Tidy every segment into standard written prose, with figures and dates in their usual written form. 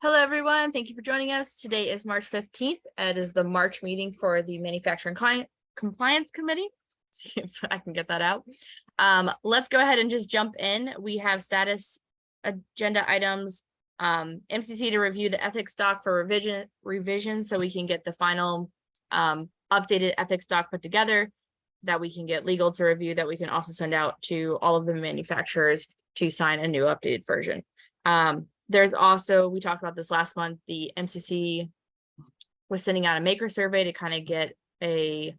Hello, everyone. Thank you for joining us. Today is March 15th. It is the March meeting for the Manufacturing Compliance Committee. See if I can get that out. Let's go ahead and just jump in. We have status agenda items, MCC to review the ethics doc for revision so we can get the final updated ethics doc put together, that we can get legal to review, that we can also send out to all of the manufacturers to sign a new updated version. There's also, we talked about this last month, the MCC was sending out a maker survey to kind of get a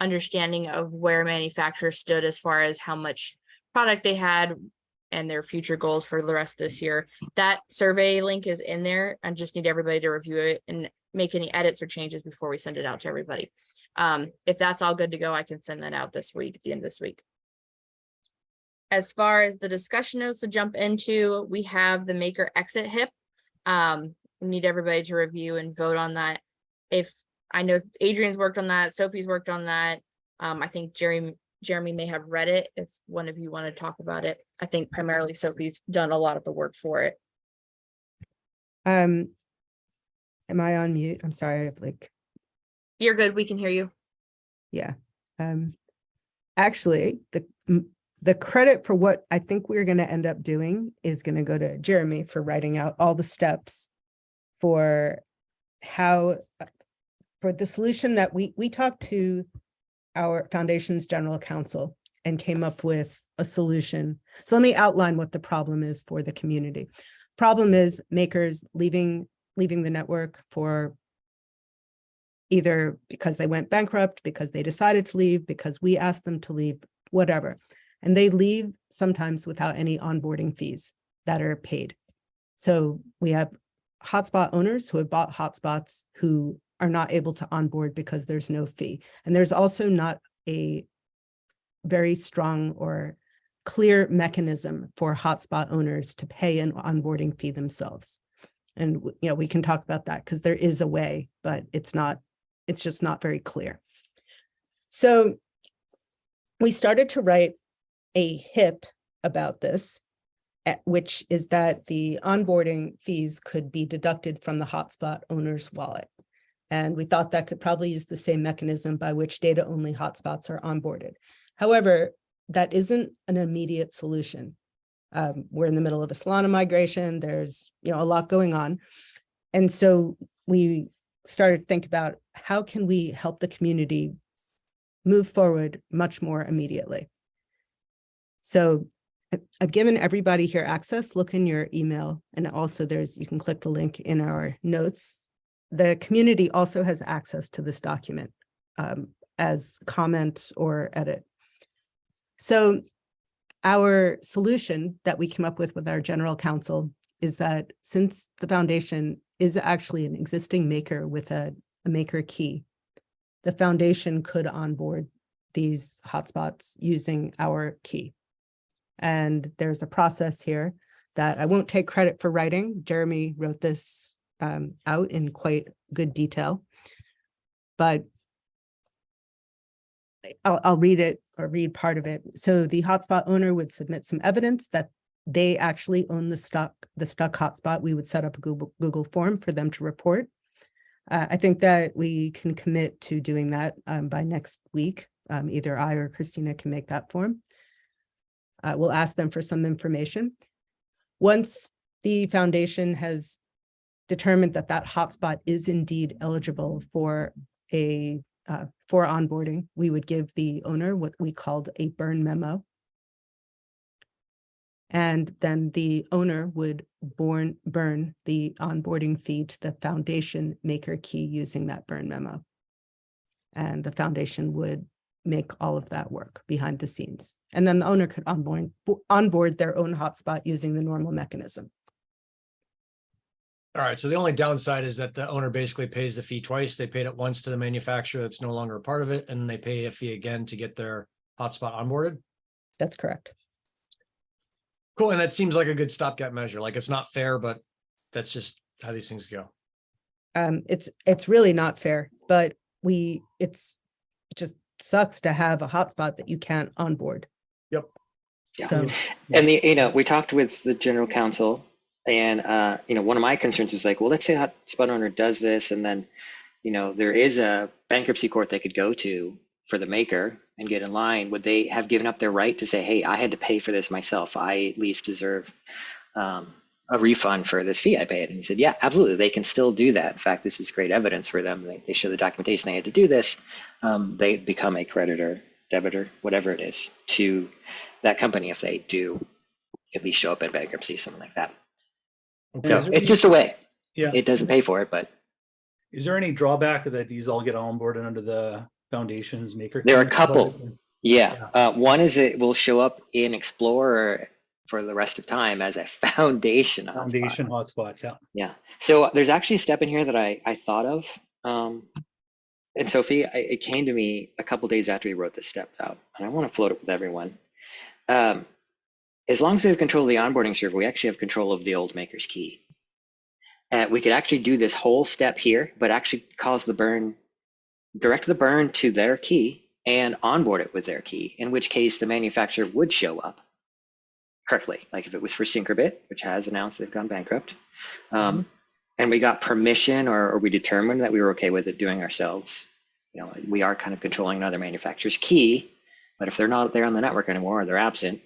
understanding of where manufacturers stood as far as how much product they had and their future goals for the rest of this year. That survey link is in there. I just need everybody to review it and make any edits or changes before we send it out to everybody. If that's all good to go, I can send that out this week, at the end of this week. As far as the discussion notes to jump into, we have the maker exit HIP. We need everybody to review and vote on that. If I know Adrian's worked on that, Sophie's worked on that. I think Jeremy may have read it if one of you want to talk about it. I think primarily Sophie's done a lot of the work for it. Am I on mute? I'm sorry. I have You're good. We can hear you. Yeah. Actually, the credit for what I think we're going to end up doing is going to go to Jeremy for writing out all the steps for how, for the solution that we talked to our foundation's general counsel and came up with a solution. So let me outline what the problem is for the community. Problem is makers leaving the network for either because they went bankrupt, because they decided to leave, because we asked them to leave, whatever. And they leave sometimes without any onboarding fees that are paid. So we have hotspot owners who have bought hotspots who are not able to onboard because there's no fee. And there's also not a very strong or clear mechanism for hotspot owners to pay an onboarding fee themselves. And we can talk about that because there is a way, but it's just not very clear. So we started to write a HIP about this, which is that the onboarding fees could be deducted from the hotspot owner's wallet. And we thought that could probably use the same mechanism by which data-only hotspots are onboarded. However, that isn't an immediate solution. We're in the middle of a Solana migration. There's a lot going on. And so we started to think about how can we help the community move forward much more immediately. So I've given everybody here access. Look in your email, and also you can click the link in our notes. The community also has access to this document as comment or edit. So our solution that we came up with our general counsel is that since the foundation is actually an existing maker with a maker key, the foundation could onboard these hotspots using our key. And there's a process here that I won't take credit for writing. Jeremy wrote this out in quite good detail, but I'll read it or read part of it. So the hotspot owner would submit some evidence that they actually own the stuck hotspot. We would set up a Google form for them to report. I think that we can commit to doing that by next week. Either I or Christina can make that form. We'll ask them for some information. Once the foundation has determined that that hotspot is indeed eligible for onboarding, we would give the owner what we called a burn memo. And then the owner would burn the onboarding fee to the foundation maker key using that burn memo. And the foundation would make all of that work behind the scenes. And then the owner could onboard their own hotspot using the normal mechanism. All right, so the only downside is that the owner basically pays the fee twice. They paid it once to the manufacturer that's no longer a part of it, and they pay a fee again to get their hotspot onboarded. That's correct. Cool, and that seems like a good stopgap measure. Like, it's not fair, but that's just how these things go. It's really not fair, but it just sucks to have a hotspot that you can't onboard. Yep. Yeah. So, And we talked with the general counsel, And one of my concerns is like, well, let's say a hotspot owner does this, and then there is a bankruptcy court they could go to for the maker and get in line. Would they have given up their right to say, hey, I had to pay for this myself, I at least deserve a refund for this fee I paid? And he said, yeah, absolutely, they can still do that. In fact, this is great evidence for them. They show the documentation they had to do this. They become a creditor, debitor, whatever it is, to that company if they do at least show up in bankruptcy, something like that. Okay, So it's just a way. yeah. It doesn't pay for it, but Is there any drawback that these all get onboarded under the foundation's maker? there are a key? couple. Yeah. One is it will show up in Explorer for the rest of time as a foundation hotspot. Foundation hotspot, yeah. Yeah. So there's actually a step in here that I thought of. And Sophie, it came to me a couple days after we wrote this step out, and I want to float it with everyone. As long as we have control of the onboarding server, we actually have control of the old maker's key. We could actually do this whole step here, but actually cause the burn, direct the burn to their key and onboard it with their key, in which case the manufacturer would show up correctly. Like if it was for Syncrobit, which has announced they've gone bankrupt, and we got permission or we determined that we were okay with it doing ourselves, we are kind of controlling another manufacturer's key, but if they're not there on the network anymore or they're absent,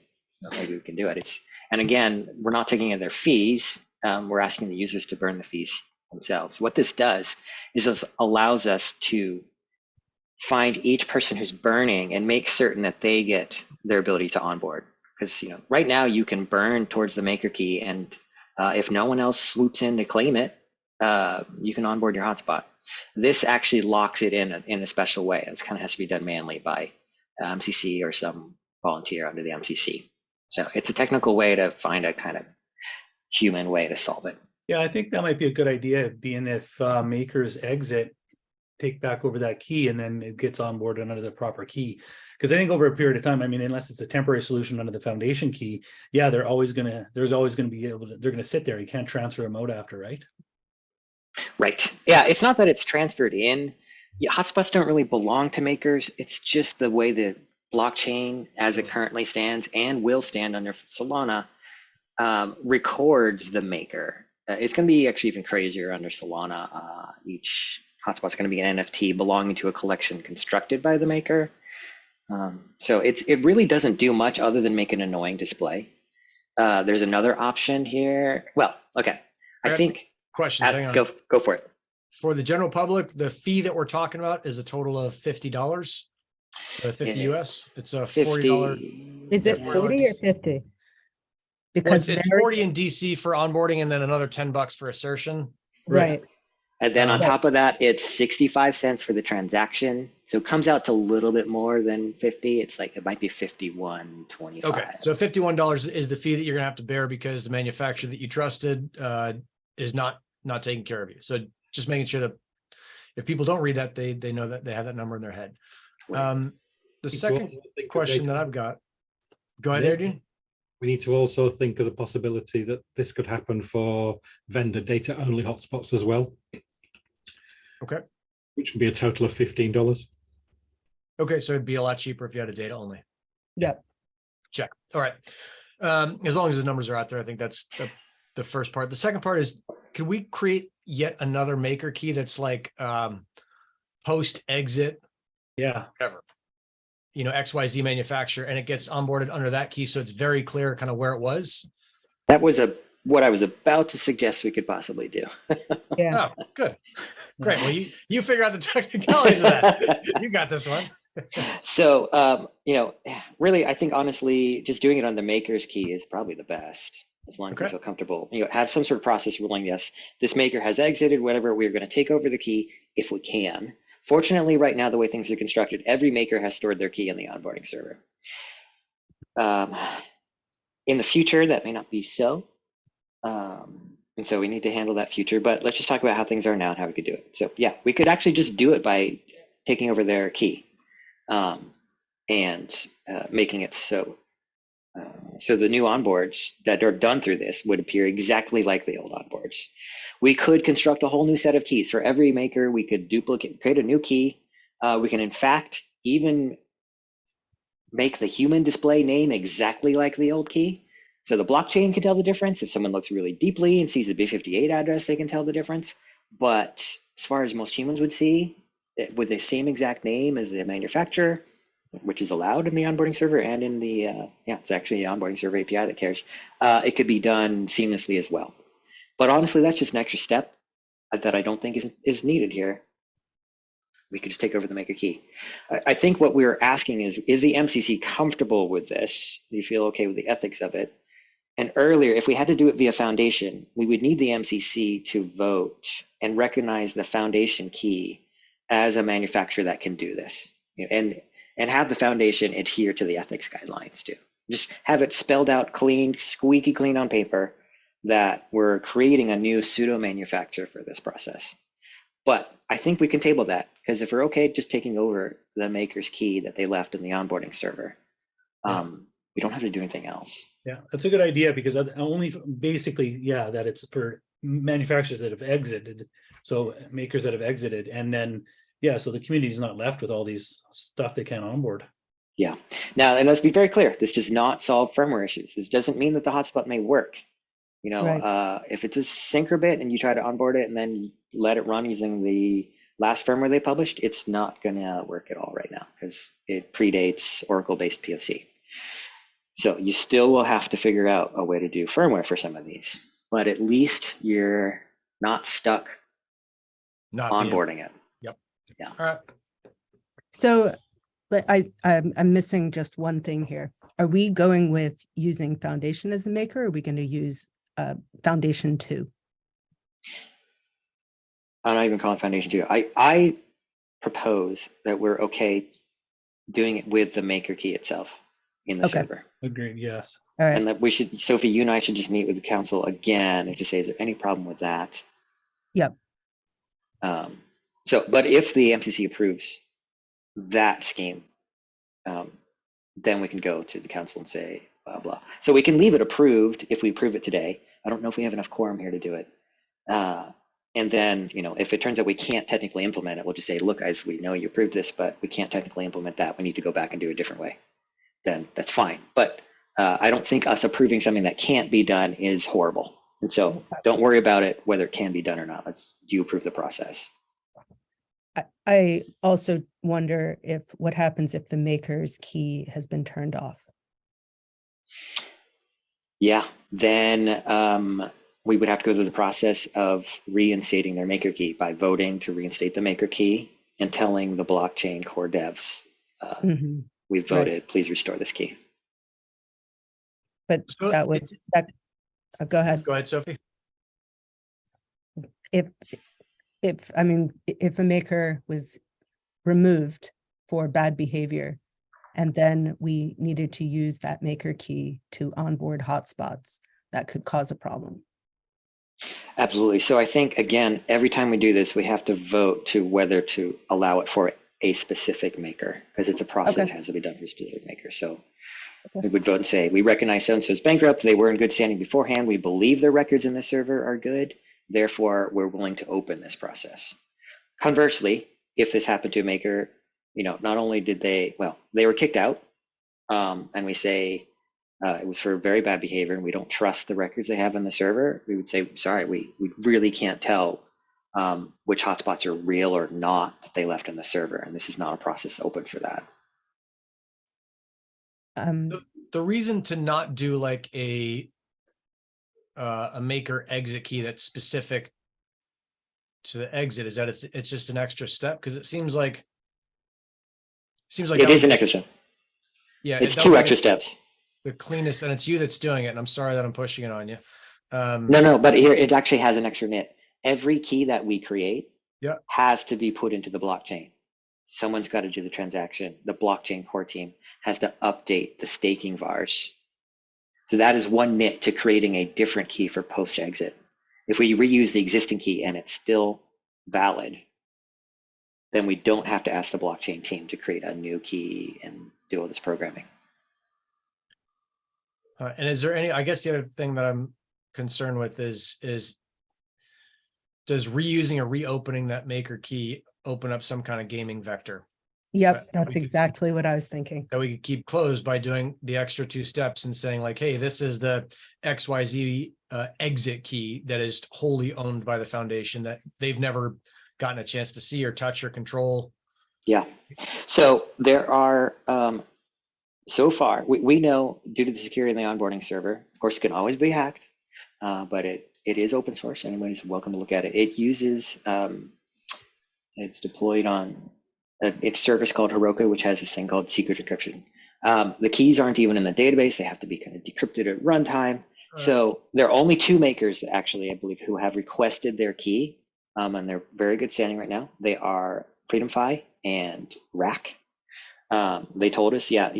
maybe we can do it. And again, we're not taking in their fees. We're asking the users to burn the fees themselves. What this does is this allows us to find each person who's burning and make certain that they get their ability to onboard. Because right now you can burn towards the maker key, and if no one else swoops in to claim it, you can onboard your hotspot. This actually locks it in a special way. It kind of has to be done manually by MCC or some volunteer under the MCC. So it's a technical way to find a kind of human way to solve it. Yeah, I think that might be a good idea, being if makers exit, take back over that key, and then it gets onboarded under the proper key. Because I think over a period of time, I mean, unless it's a temporary solution under the foundation key, yeah, there's always gonna be able to, they're gonna sit there. You can't transfer them out after, right? Right. Yeah, it's not that it's transferred in. Yeah, hotspots don't really belong to makers. It's just the way the blockchain as it currently stands and will stand under Solana records the maker. It's going to be actually even crazier under Solana. Each hotspot's going to be an NFT belonging to a collection constructed by the maker. So it really doesn't do much other than make an annoying display. There's another option here. Well, okay. I think Questions, hang on. go for it. For the general public, the fee that we're talking about is a total of $50. So 50 US, it's a $40. Is it Yeah. 40 or 50? Well, Because it's very- 40 in DC for onboarding and then another $10 for assertion. right. And then on Right. top of that, it's 65 cents for the transaction. So it comes out to a little bit more than 50. It's like, it might be 51.25. Okay, so $51 is the fee that you're gonna have to bear because the manufacturer that you trusted is not taking care of you. So just making sure that if people don't read that, they know that they have that number in their head. The second question that I've got, go ahead, Yeah. Adrian. We need to also think of the possibility that this could happen for vendor data only hotspots as well. Okay. Which would be a total of $15. Okay, so it'd be a lot cheaper if you had a data only. Yep. Check. All right. As long as the numbers are out there, I think that's the first part. The second part is, can we create yet another maker key that's like post exit, Yeah. whatever, XYZ manufacturer, and it gets onboarded under that key, so it's very clear kind of where it was. That was what I was about to suggest we could possibly do. Yeah. Oh, good. Great. Well, you figure out the technicalities of that. You got this one. So, really, I think honestly, just doing it on the maker's key is probably the best, as long as you Okay. feel comfortable. Have some sort of process ruling, yes, this maker has exited, whatever, we're going to take over the key if we can. Fortunately, right now, the way things are constructed, every maker has stored their key in the onboarding server. In the future, that may not be so. And so we need to handle that future, but let's just talk about how things are now and how we could do it. So yeah, we could actually just do it by taking over their key and making it so. So the new onboards that are done through this would appear exactly like the old onboards. We could construct a whole new set of keys for every maker. We could create a new key. We can in fact even make the human display name exactly like the old key. So the blockchain can tell the difference. If someone looks really deeply and sees the B58 address, they can tell the difference. But as far as most humans would see, with the same exact name as the manufacturer, which is allowed in the onboarding server and in the, yeah, it's actually the onboarding server API that cares, it could be done seamlessly as well. But honestly, that's just an extra step that I don't think is needed here. We could just take over the maker key. I think what we're asking is the MCC comfortable with this? Do you feel okay with the ethics of it? And earlier, if we had to do it via foundation, we would need the MCC to vote and recognize the foundation key as a manufacturer that can do this, and have the foundation adhere to the ethics guidelines too. Just have it spelled out clean, squeaky clean on paper that we're creating a new pseudo manufacturer for this process. But I think we can table that, because if we're okay just taking over the maker's key that they left in the onboarding server, we don't have to do anything else. Yeah, that's a good idea, because only basically, yeah, that it's for manufacturers that have exited. So makers that have exited, and then, yeah, so the community is not left with all these stuff they can't onboard. Yeah. Now, and let's be very clear, this does not solve firmware issues. This doesn't mean that the hotspot may work. You know, Right. if it's a Syncrobit and you try to onboard it and then you let it run using the last firmware they published, it's not going to work at all right now, because it predates Oracle-based POC. So you still will have to figure out a way to do firmware for some of these, but at least you're not stuck Not being- onboarding it. Yep. Yeah. All right. So I'm missing just one thing here. Are we going with using Foundation as the maker, or are we going to use Foundation 2? I'm not even calling it Foundation 2. I propose that we're okay doing it with the maker key itself in the Okay. server. Agreed, yes. All right. And that we should, Sophie, you and I should just meet with the council again and just say, is there any problem with that? Yep. So, but if the MCC approves that scheme, then we can go to the council and say, blah, blah. So we can leave it approved if we approve it today. I don't know if we have enough quorum here to do it. And then, you know, if it turns out we can't technically implement it, we'll just say, look, guys, we know you approved this, but we can't technically implement that. We need to go back and do it a different way. Then that's fine. But I don't think us approving something that can't be done is horrible. And so don't worry about it, whether it can be done or not. Let's do you approve the process. I also wonder if what happens if the maker's key has been turned off. Yeah, then we would have to go through the process of reinstating their maker key by voting to reinstate the maker key and telling the blockchain core devs, Mhm. we voted, please restore this key. But So that would, go ahead. Go ahead, Sophie. If a maker was removed for bad behavior, and then we needed to use that maker key to onboard hotspots, that could cause a problem. Absolutely. So I think, again, every time we do this, we have to vote to whether to allow it for a specific maker, because it's a process that has to be done for a specific maker. So we would vote and say, we recognize so-and-so's bankrupt. They were in good standing beforehand. We believe their records in the server are good. Therefore, we're willing to open this process. Conversely, if this happened to a maker, you know, not only did they were kicked out, and we say it was for very bad behavior and we don't trust the records they have in the server, we would say, sorry, we really can't tell which hotspots are real or not that they left in the server. And this is not a process open for that. The reason to not do like a maker exit key that's specific to the exit is that it's just an extra step, because it seems like It is an extra step. Yeah, it's 2 extra steps. The cleanest, and it's you that's doing it, and I'm sorry that I'm pushing it on you. No, but here it actually has an extra nit. Every key that we create has to be put into the blockchain. Someone's got to do the transaction. The blockchain core team has to update the staking vars. So that is one nit to creating a different key for post exit. If we reuse the existing key and it's still valid, then we don't have to ask the blockchain team to create a new key and do all this programming. And is there any, I guess the other thing that I'm concerned with is does reusing or reopening that maker key open up some kind of gaming vector? Yep, Right. that's We could- exactly what I was thinking. that we could keep closed by doing the extra 2 steps and saying like, hey, this is the XYZ exit key that is wholly owned by the foundation that they've never gotten a chance to see or touch or control. Yeah. So there are, so far, we know due to the security in the onboarding server, of course, it can always be hacked, but it is open source. Anybody's welcome to look at it. It uses, it's deployed on a service called Heroku, which has this thing called secret encryption. The keys aren't even in the database. They have to be kind of decrypted at runtime. So there are only 2 makers, actually, I believe, who have requested their key, and they're very good standing right now. They are FreedomFi and Rack. They told us, yeah,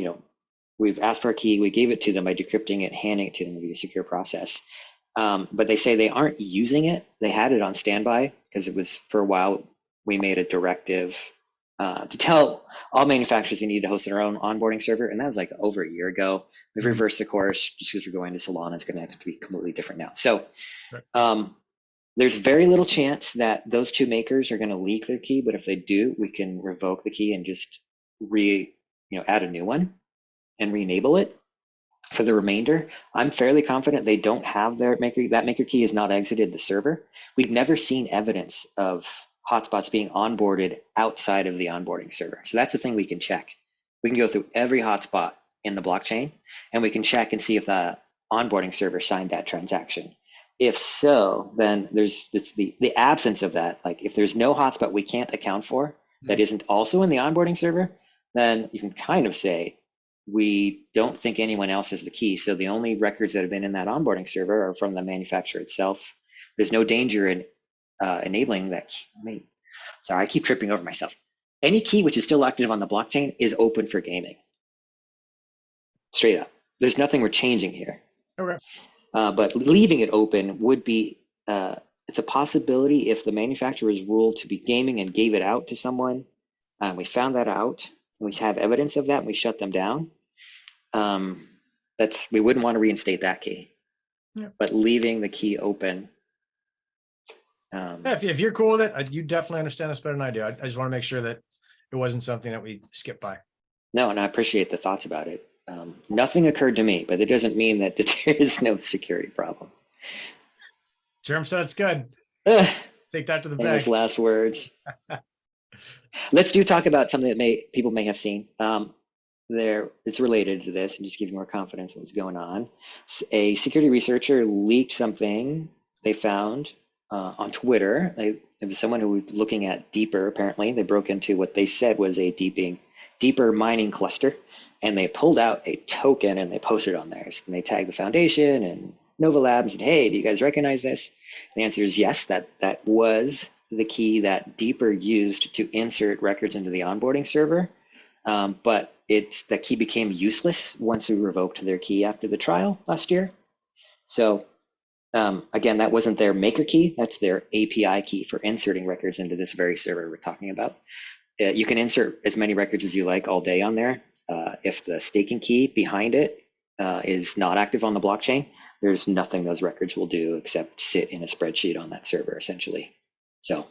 we've asked for a key. We gave it to them by decrypting it, handing it to them via a secure process. But they say they aren't using it. They had it on standby because it was, for a while, we made a directive to tell all manufacturers they need to host their own onboarding server. And that was like over a year ago. We've reversed the course just because we're going to Solana. It's going to have to be completely different now. So there's very little chance that those 2 makers are going to leak their key. But if they do, we can revoke the key and just add a new one and re-enable it. For the remainder, I'm fairly confident they don't have their maker. That maker key has not exited the server. We've never seen evidence of hotspots being onboarded outside of the onboarding server. So that's the thing we can check. We can go through every hotspot in the blockchain and we can check and see if the onboarding server signed that transaction. If so, then it's the absence of that. Like if there's no hotspot we can't account for that isn't also in the onboarding server, then you can kind of say, we don't think anyone else has the key. So the only records that have been in that onboarding server are from the manufacturer itself. There's no danger in enabling that key. Sorry, I keep tripping over myself. Any key which is still active on the blockchain is open for gaming. Straight up. There's nothing we're changing here. Okay. But leaving it open would be, it's a possibility if the manufacturer is ruled to be gaming and gave it out to someone. We found that out. We have evidence of that and we shut them down. We wouldn't want to reinstate that key. Yeah. But leaving the key open. Yeah, if you're cool with it, you definitely understand this better than I do. I just want to make sure that it wasn't something that we skipped by. No, and I appreciate the thoughts about it. Nothing occurred to me, but it doesn't mean that there is no security problem. Jerem said it's good. Take that to the Famous bank. last words. Let's talk about something that people may have seen. It's related to this and just giving more confidence in what's going on. A security researcher leaked something they found on Twitter. It was someone who was looking at Deeper, apparently. They broke into what they said was a Deeper mining cluster, and they pulled out a token and they posted it on there. And they tagged the foundation and Nova Labs and said, hey, do you guys recognize this? The answer is yes, that was the key that Deeper used to insert records into the onboarding server. But that key became useless once we revoked their key after the trial last year. So again, that wasn't their maker key, that's their API key for inserting records into this very server we're talking about. You can insert as many records as you like all day on there. If the staking key behind it is not active on the blockchain, there's nothing those records will do except sit in a spreadsheet on that server, essentially. So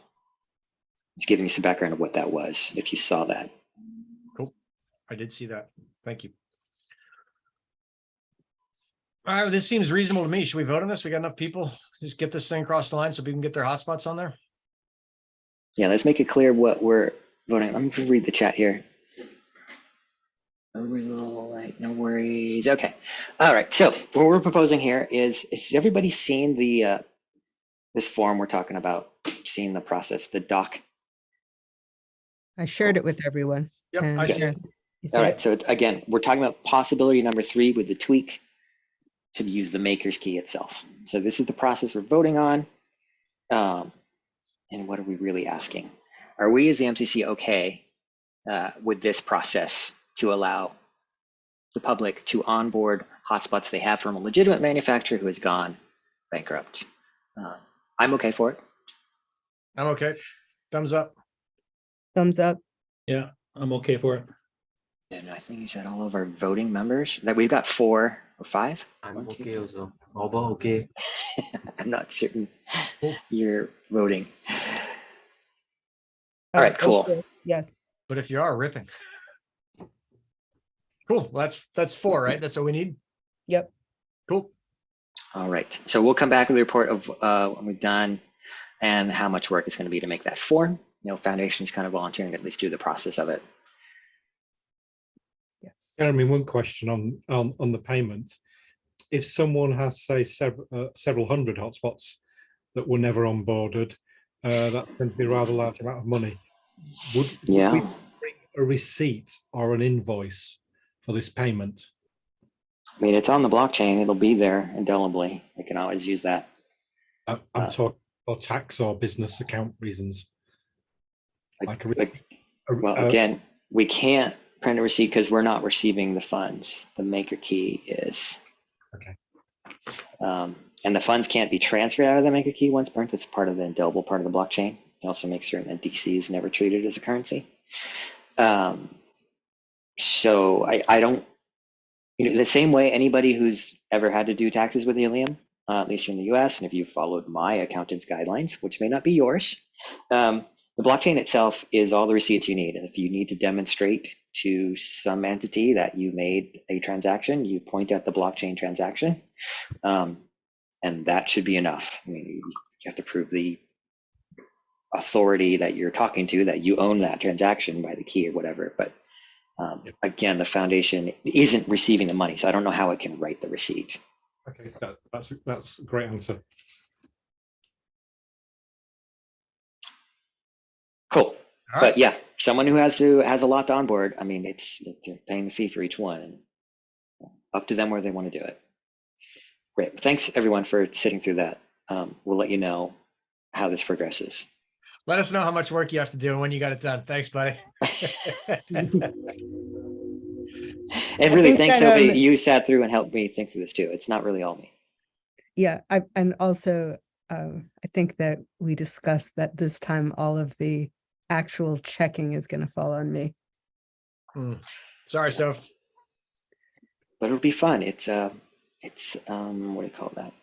just giving you some background of what that was, if you saw that. Cool. I did see that. Thank you. All right, well, this seems reasonable to me. Should we vote on this? We got enough people? Just get this thing across the line so people can get their hotspots on there? Yeah, let's make it clear what we're voting. Let me just read the chat here. No worries. Okay. All right. So what we're proposing here is everybody seen the this form we're talking about? Seen the process, the doc? I shared it with everyone. Yep, and, I see it. you see All it? right. So again, we're talking about possibility number 3 with the tweak to use the maker's key itself. So this is the process we're voting on. And what are we really asking? Are we as the MCC okay with this process to allow the public to onboard hotspots they have from a legitimate manufacturer who has gone bankrupt? I'm okay for it. I'm okay. Thumbs up. Thumbs up. Yeah, I'm okay for it. And I think you said all of our voting members that we've got 4 or 5. I'm 1, 2, okay also. All okay. I'm not certain Cool. you're voting. All right, cool. Okay, yes. but if you are ripping. Cool. Well, that's 4, right? That's what we need. Yep. Cool. All right. So we'll come back with a report of what we've done and how much work it's going to be to make that form. Foundation's kind of volunteering to at least do the process of it. Yes. Jeremy, one question on the payment. If someone has, say, several hundred hotspots that were never onboarded, that's going to be a rather large amount of money. Would we bring a receipt or an invoice for this payment? I mean, it's on the blockchain. It'll be there indelibly. I can always use that. I'm talking for tax or business account reasons. Like a receipt. Well, again, we can't print a receipt because we're not receiving the funds. The maker key is. Okay. And the funds can't be transferred out of the maker key once burnt. It's part of the indelible part of the blockchain. It also makes certain that DC is never treated as a currency. So I don't, the same way anybody who's ever had to do taxes with Helium, at least in the US, and if you followed my accountant's guidelines, which may not be yours, the blockchain itself is all the receipts you need. And if you need to demonstrate to some entity that you made a transaction, you point at the blockchain transaction, and that should be enough. I mean, you have to prove the authority that you're talking to, that you own that transaction by the key or whatever. But again, the foundation isn't receiving the money, so I don't know how it can write the receipt. Okay, that's a great answer. Cool. All right. But yeah, someone who has a lot to onboard, I mean, they're paying the fee for each one, and up to them where they want to do it. Great. Thanks everyone for sitting through that. We'll let you know how this progresses. Let us know how much work you have to do and when you got it done. Thanks, buddy. And really, think thanks, that, Sophie. You sat through and helped me think through this too. It's not really all me. Yeah, and also I think that we discussed that this time all of the actual checking is going to fall on me. Sorry, Soph. But it'll be fun. It's what do you call that?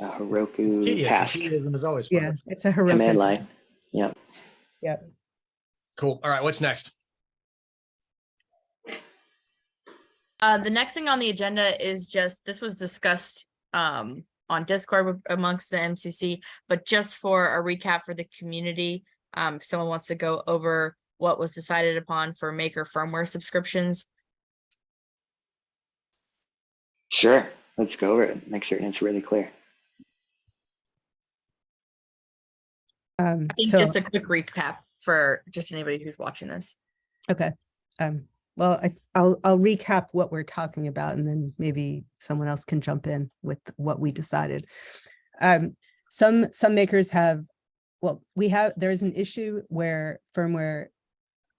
A Heroku It's tedious. task. Tedious is always fun. Yeah, it's a heroic Command line. Yeah. Yeah. Cool. All right, what's next? The next thing on the agenda is just, this was discussed on Discord amongst the MCC, but just for a recap for the community, if someone wants to go over what was decided upon for Maker firmware subscriptions. Sure. Let's go over it. Make certain it's really clear. I think So, just a quick recap for just anybody who's watching this. okay. Well, I'll recap what we're talking about, and then maybe someone else can jump in with what we decided. Some makers have, well, there's an issue where firmware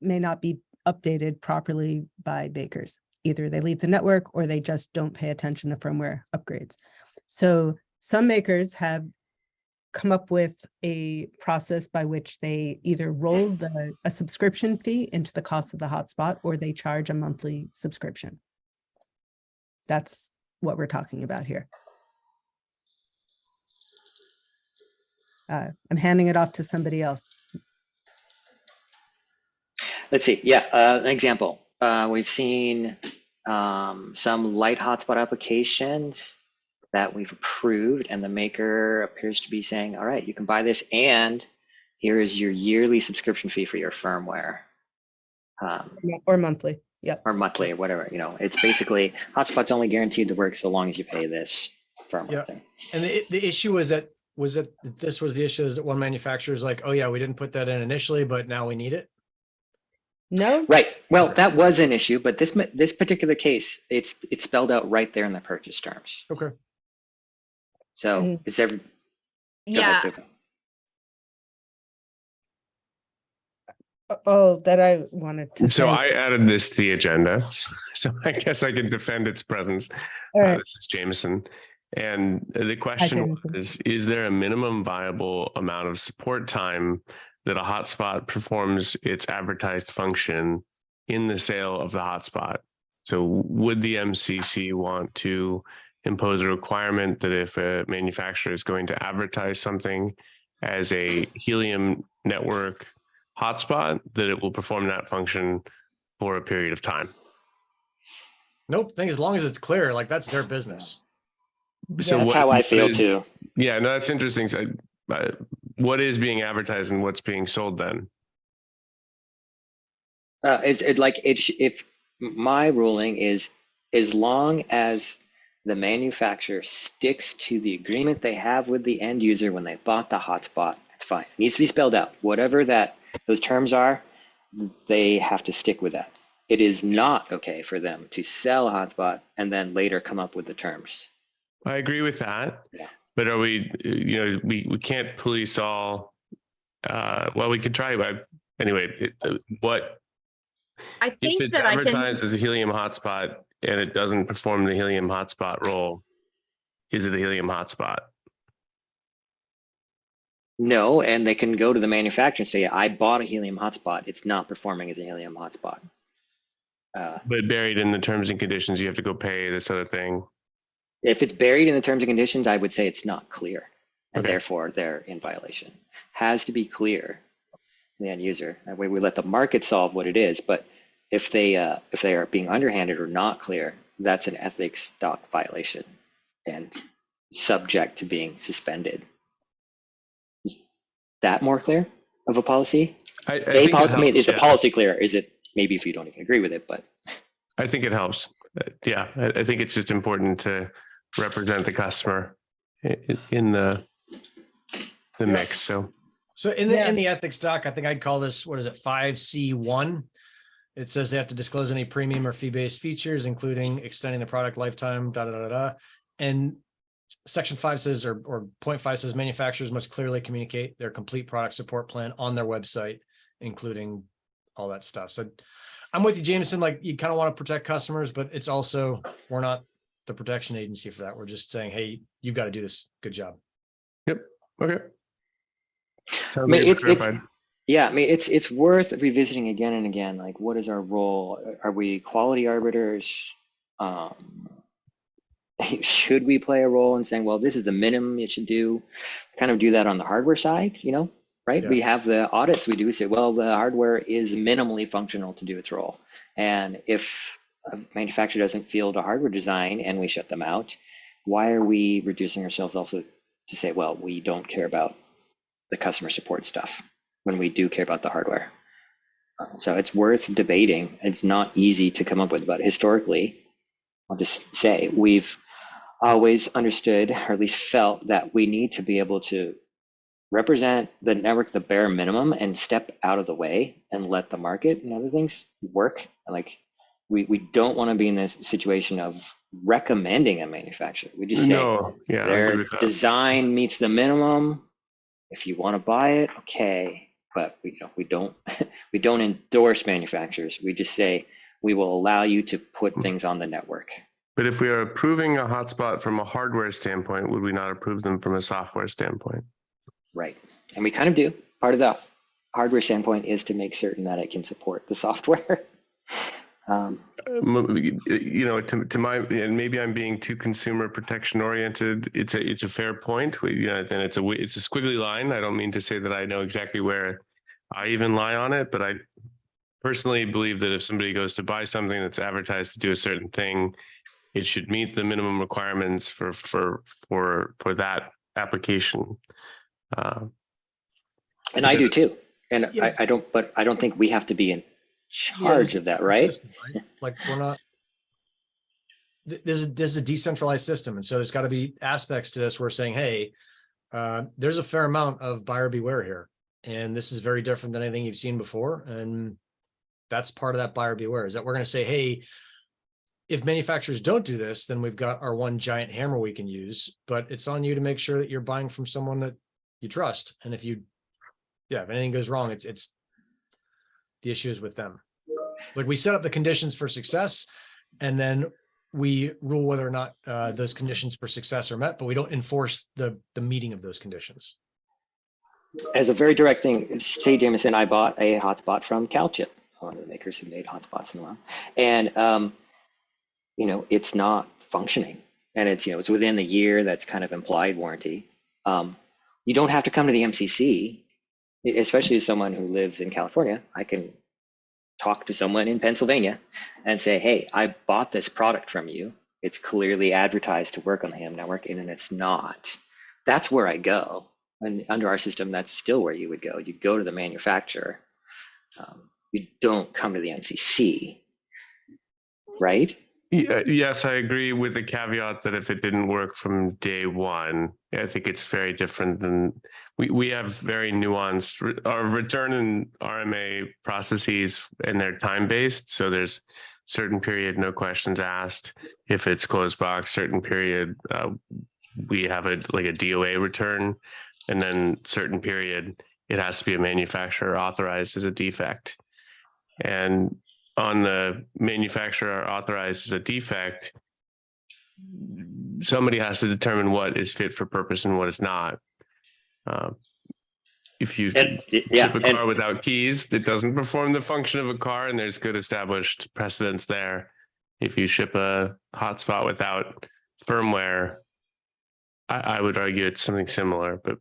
may not be updated properly by makers. Either they leave the network or they just don't pay attention to firmware upgrades. So some makers have come up with a process by which they either roll a subscription fee into the cost of the hotspot, or they charge a monthly subscription. That's what we're talking about here. I'm handing it off to somebody else. Let's see. Yeah, an example. We've seen some light hotspot applications that we've approved, and the maker appears to be saying, all right, you can buy this, and here is your yearly subscription fee for your firmware. Or monthly. Yep. Or monthly or whatever. It's basically hotspot's only guaranteed to work so long as you pay this firmware thing. And the issue was that this was the issue, is that one manufacturer is like, oh yeah, we didn't put that in initially, but now we need it. No. Right. Well, that was an issue, but this particular case, it's spelled out right there in the purchase terms. Okay. So is there? Go Yeah. ahead, Sophie. Oh, that I wanted to So say. I added this to the agenda, so I guess I can defend its presence. All right. This is Jameson. And the question is there a minimum viable amount of support time that a hotspot performs its advertised function in the sale of the hotspot? So would the MCC want to impose a requirement that if a manufacturer is going to advertise something as a Helium network hotspot, that it will perform that function for a period of time. Nope. Thing as long as it's clear, like that's their business. So That's what- how I what feel is- too. Yeah, no, that's interesting. So, what is being advertised and what's being sold then? If my ruling is, as long as the manufacturer sticks to the agreement they have with the end user when they bought the hotspot, it's fine. It needs to be spelled out. Whatever those terms are, they have to stick with that. It is not okay for them to sell a hotspot and then later come up with the terms. I agree with that. Yeah. But are we, we can't police all, well, we could try, but anyway, what, I if think it's that I can, advertised as a helium hotspot and it doesn't perform the helium hotspot role, is it a helium hotspot? No, and they can go to the manufacturer and say, I bought a helium hotspot. It's not performing as a helium hotspot. But buried in the terms and conditions, you have to go pay this other thing. If it's buried in the terms and conditions, I would say it's not clear, and Okay. therefore they're in violation. Has to be clear to the end user. That way we let the market solve what it is. But if they are being underhanded or not clear, that's an ethics doc violation and subject to being suspended. Is that more clear of a policy? I think it I mean, helps, is the yeah. policy clear? Is it, maybe if you don't even agree with it, but I think it helps. Yeah, I think it's just important to represent the customer in the mix. So So in the ethics doc, I think I'd call this, what is it, 5C1? It says they have to disclose any premium or fee-based features, including extending the product lifetime, da da da da. And section 5 says, or point 5 says, manufacturers must clearly communicate their complete product support plan on their website, including all that stuff. So I'm with you, Jameson. Like, you kind of want to protect customers, but it's also, we're not the protection agency for that. We're just saying, hey, you've got to do this. Good job. yep. Okay. I Sounds mean, like it's clarified. yeah, I mean, it's worth revisiting again and again. Like, what is our role? Are we quality arbiters? Should we play a role in saying, well, this is the minimum it should do? Kind of do that on the hardware side, right? Yeah. We have the audits we do say, well, the hardware is minimally functional to do its role. And if a manufacturer doesn't field a hardware design and we shut them out, why are we reducing ourselves also to say, well, we don't care about the customer support stuff when we do care about the hardware? So it's worth debating. It's not easy to come up with, but historically, I'll just say we've always understood, or at least felt, that we need to be able to represent the network the bare minimum and step out of the way and let the market and other things work. Like, we don't want to be in this situation of recommending a manufacturer. We just say No, yeah, I agree their with that. design meets the minimum. If you want to buy it, okay, but we don't we don't endorse manufacturers. We just say we will allow you to put things on the network. But if we are approving a hotspot from a hardware standpoint, would we not approve them from a software standpoint? Right, and we kind of do. Part of the hardware standpoint is to make certain that it can support the software. To my, and maybe I'm being too consumer protection oriented. It's a fair point. Then it's a squiggly line. I don't mean to say that I know exactly where I even lie on it, but I personally believe that if somebody goes to buy something that's advertised to do a certain thing, it should meet the minimum requirements for that application. And I do too. And Yeah. I don't think we have to be in Yeah, charge this of that, is right? system, right? Like, we're not. This is a decentralized system, and so there's got to be aspects to this. We're saying, hey, there's a fair amount of buyer beware here, and this is very different than anything you've seen before, and that's part of that buyer beware. Is that we're going to say, hey, if manufacturers don't do this, then we've got our one giant hammer we can use, but it's on you to make sure that you're buying from someone that you trust. And if anything goes wrong, it's the issue is with them. Like, we set up the conditions for success, and then we rule whether or not those conditions for success are met, but we don't enforce the meeting of those conditions. As a very direct thing, say, Jameson, I bought a hotspot from CalChip, one of the makers who made hotspots in a while, and it's not functioning, and it's within the year that's kind of implied warranty. You don't have to come to the MCC especially as someone who lives in California, I can talk to someone in Pennsylvania and say, hey, I bought this product from you. It's clearly advertised to work on the ham network, and it's not. That's where I go. And under our system, that's still where you would go. You go to the manufacturer. You don't come to the MCC, right? Yes, I agree with the caveat that if it didn't work from day one, I think it's very different than we have very nuanced our return and RMA processes, and they're time based. So there's certain period, no questions asked. If it's closed box, certain period, we have a DOA return, and then certain period, it has to be a manufacturer authorized as a defect. And on the manufacturer authorized as a defect, somebody has to determine what is fit for purpose and what is not. If you ship a car without keys, it doesn't perform the function of a car, and there's good established precedents there. If you ship a hotspot without firmware, I would argue it's something similar. But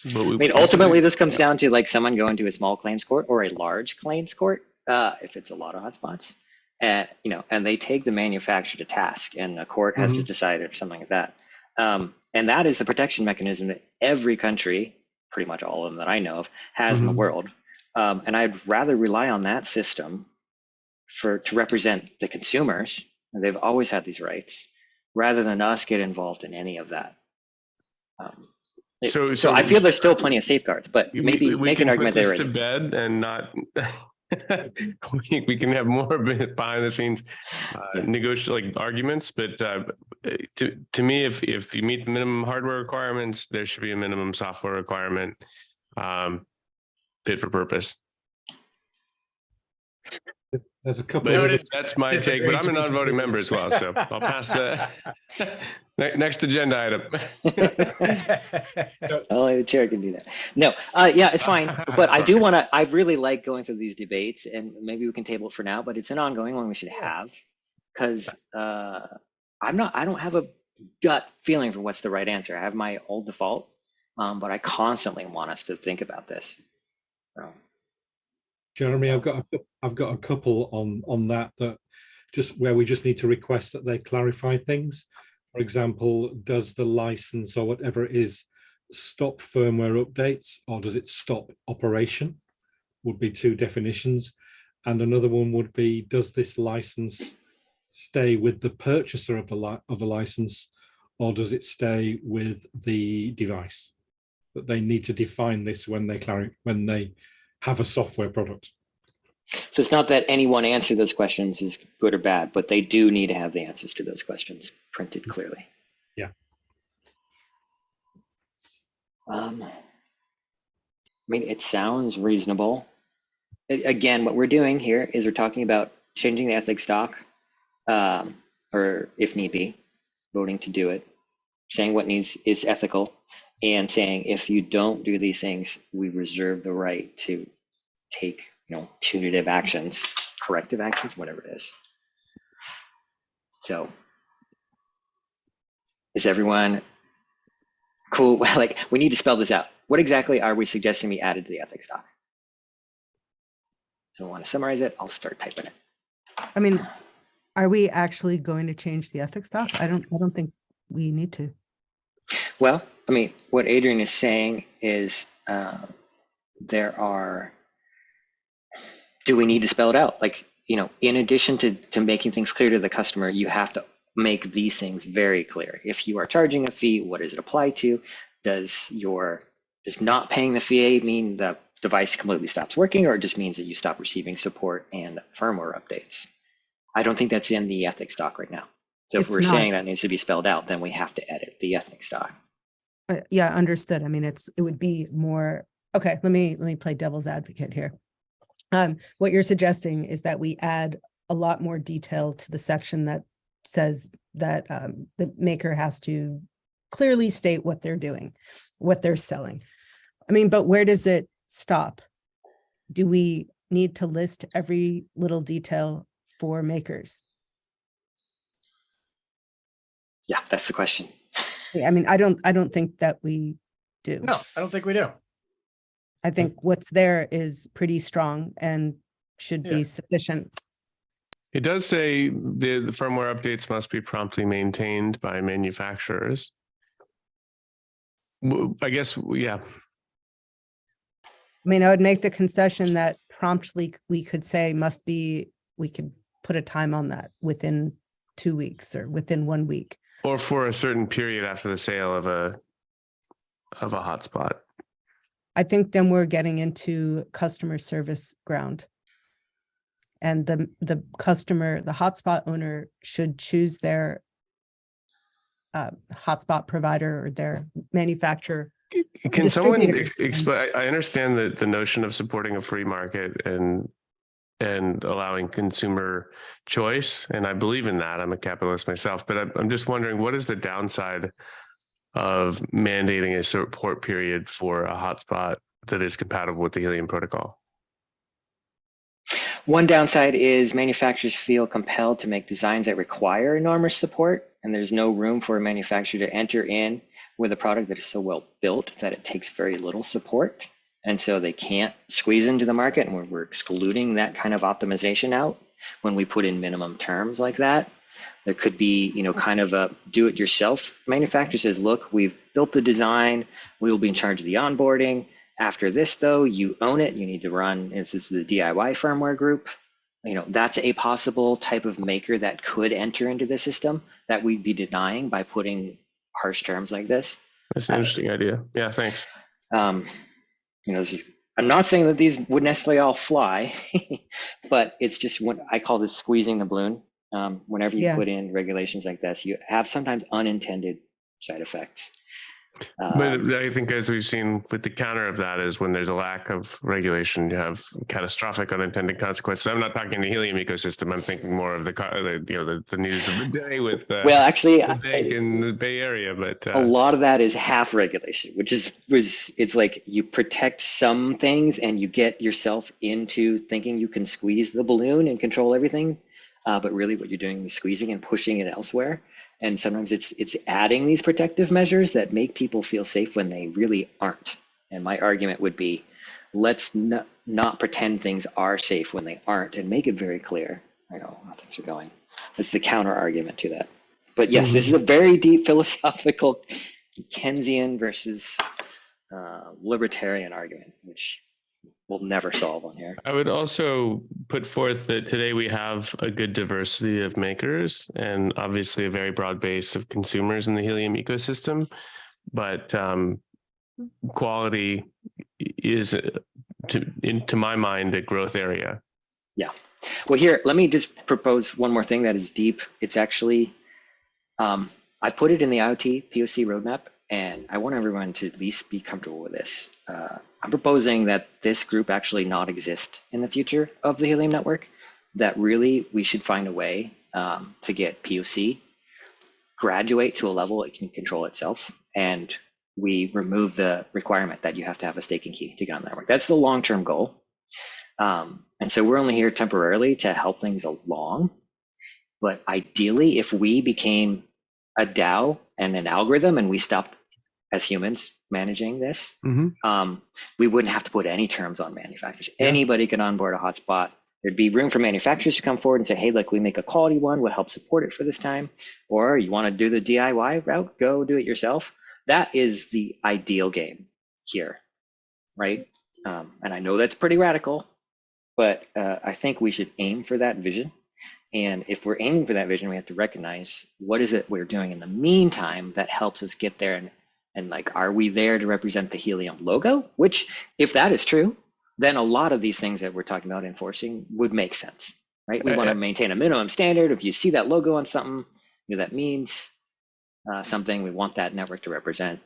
I mean, ultimately, this comes down to like someone going to a small claims court or a large claims court. If it's a lot of hotspots, and and they take the manufacturer to task, and a court has to decide or something like that. And that is the protection mechanism that every country, pretty much all of them that I know of, has in the world. And I'd rather rely on that system to represent the consumers, and they've always had these rights, rather than us get involved in any of that. So I feel there's still plenty of safeguards, but maybe we make an argument there. To bed and not. we can have more behind the scenes negotiate arguments, but to me, if you meet the minimum hardware requirements, there should be a minimum software requirement fit for purpose. There's a couple. That's my take, but I'm a non-voting member as well, so I'll pass the next agenda item. Only the chair can do that. No, yeah, it's fine. But I do want to. I really like going through these debates, and maybe we can table it for now. But it's an ongoing one we should have, because I don't have a gut feeling for what's the right answer. I have my old default, but I constantly want us to think about this. So. Jeremy, I've got a couple on that just where we just need to request that they clarify things. For example, does the license or whatever it is stop firmware updates, or does it stop operation? Would be two definitions. And another one would be, does this license stay with the purchaser of the license, or does it stay with the device? That they need to define this when they have a software product. So it's not that any one answer to those questions is good or bad, but they do need to have the answers to those questions printed clearly. Yeah. I mean, it sounds reasonable. Again, what we're doing here is we're talking about changing the ethics doc, or if need be, voting to do it, saying what is ethical, and saying if you don't do these things, we reserve the right to take punitive actions, corrective actions, whatever it is. So is everyone cool? Like, we need to spell this out. What exactly are we suggesting we added to the ethics doc? So I want to summarize it. I'll start typing it. I mean, are we actually going to change the ethics doc? I don't think we need to. Well, I mean, what Adrian is saying is do we need to spell it out? Like, in addition to making things clear to the customer, you have to make these things very clear. If you are charging a fee, what does it apply to? Does not paying the fee mean the device completely stops working, or it just means that you stop receiving support and firmware updates? I don't think that's in the ethics doc right now. So if we're saying that needs to be spelled out, then we have to edit the ethics doc. Yeah, understood. I mean, it would be more, okay, let me play devil's advocate here. What you're suggesting is that we add a lot more detail to the section that says that the maker has to clearly state what they're doing, what they're selling. I mean, but where does it stop? Do we need to list every little detail for makers? Yeah, that's the question. I mean, I don't think that we do. No, I don't think we do. I think what's there is pretty strong and should Yeah. be sufficient. It does say the firmware updates must be promptly maintained by manufacturers. I guess, yeah. I mean, I would make the concession that promptly we could say must be, we could put a time on that within 2 weeks or within 1 week. Or for a certain period after the sale of a hotspot. I think then we're getting into customer service ground. And the customer, the hotspot owner should choose their hotspot provider or their manufacturer. Can someone distributor. explain? I understand that the notion of supporting a free market and allowing consumer choice, and I believe in that. I'm a capitalist myself, but I'm just wondering, what is the downside of mandating a support period for a hotspot that is compatible with the Helium protocol? One downside is manufacturers feel compelled to make designs that require enormous support, and there's no room for a manufacturer to enter in with a product that is so well built that it takes very little support. And so they can't squeeze into the market, and we're excluding that kind of optimization out when we put in minimum terms like that. There could be, kind of a do-it-yourself manufacturer says, look, we've built the design, we will be in charge of the onboarding. After this, though, you own it. You need to run, this is the DIY firmware group. That's a possible type of maker that could enter into the system that we'd be denying by putting harsh terms like this. That's an interesting idea. Yeah, thanks. I'm not saying that these would necessarily all fly, but it's just what I call this squeezing the balloon. Whenever you put in regulations like this, you have sometimes unintended side effects. But I think, as we've seen with the counter of that, is when there's a lack of regulation, you have catastrophic unintended consequences. I'm not talking the Helium ecosystem. I'm thinking more of the news of the day with well, actually, the bank in the Bay Area. But a lot of that is half regulation, which it's like you protect some things and you get yourself into thinking you can squeeze the balloon and control everything, but really what you're doing is squeezing and pushing it elsewhere. And sometimes it's adding these protective measures that make people feel safe when they really aren't. And my argument would be, let's not pretend things are safe when they aren't, and make it very clear. I know how things are going. That's the counter argument to that. But yes, this is a very deep philosophical Keynesian versus libertarian argument, which we'll never solve on here. I would also put forth that today we have a good diversity of makers and obviously a very broad base of consumers in the Helium ecosystem, but quality is, to my mind, a growth area. Yeah. Well, here, let me just propose one more thing that is deep. It's actually, I put it in the IoT POC roadmap, and I want everyone to at least be comfortable with this. I'm proposing that this group actually not exist in the future of the Helium network, that really we should find a way to get POC graduate to a level it can control itself, and we remove the requirement that you have to have a staking key to get on the network. That's the long-term goal. And so we're only here temporarily to help things along. But ideally, if we became a DAO and an algorithm and we stopped as humans managing this, we wouldn't have to put any terms on manufacturers. Anybody could onboard a hotspot. There'd be room for manufacturers to come forward and say, hey, look, we make a quality one, we'll help support it for this time. Or you want to do the DIY route, go do it yourself. That is the ideal game here, right? And I know that's pretty radical, but I think we should aim for that vision. And if we're aiming for that vision, we have to recognize what is it we're doing in the meantime that helps us get there. And like, are we there to represent the Helium logo? Which, if that is true, then a lot of these things that we're talking about enforcing would make sense, right? We want to maintain a minimum standard. If you see that logo on something, that means something. We want that network to represent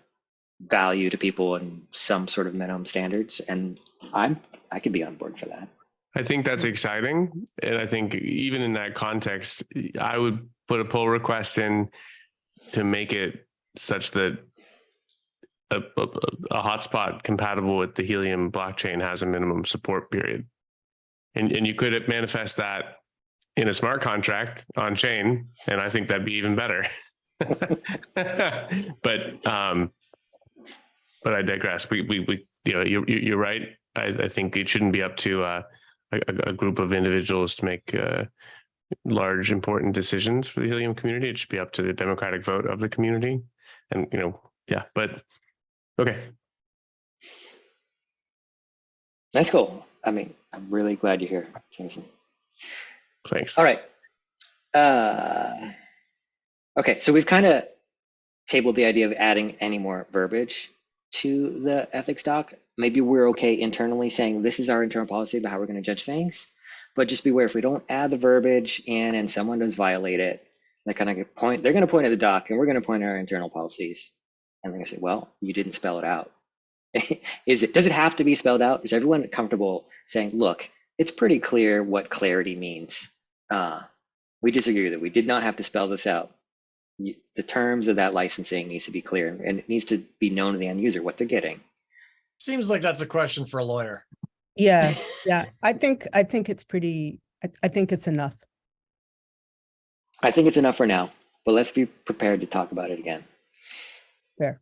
value to people and some sort of minimum standards. And I could be on board for that. I think that's exciting. And I think even in that context, I would put a pull request in to make it such that a hotspot compatible with the Helium blockchain has a minimum support period. And you could manifest that in a smart contract on chain, and I think that'd be even better. But I digress. We you're right. I think it shouldn't be up to a group of individuals to make large, important decisions for the Helium community. It should be up to the democratic vote of the community. And, yeah, but okay. That's cool. I mean, I'm really glad you're here, Jameson. Thanks. All right. Okay, so we've kind of tabled the idea of adding any more verbiage to the ethics doc. Maybe we're okay internally saying this is our internal policy about how we're going to judge things, but just beware if we don't add the verbiage in and someone does violate it, they're going to point at the doc and we're going to point at our internal policies. And they're going to say, well, you didn't spell it out. Does it have to be spelled out? Is everyone comfortable saying, look, it's pretty clear what clarity means? We disagree with it. We did not have to spell this out. The terms of that licensing needs to be clear, and it needs to be known to the end user what they're getting. Seems like that's a question for a lawyer. Yeah. I think it's pretty, I think it's enough. I think it's enough for now, but let's be prepared to talk about it again. Fair.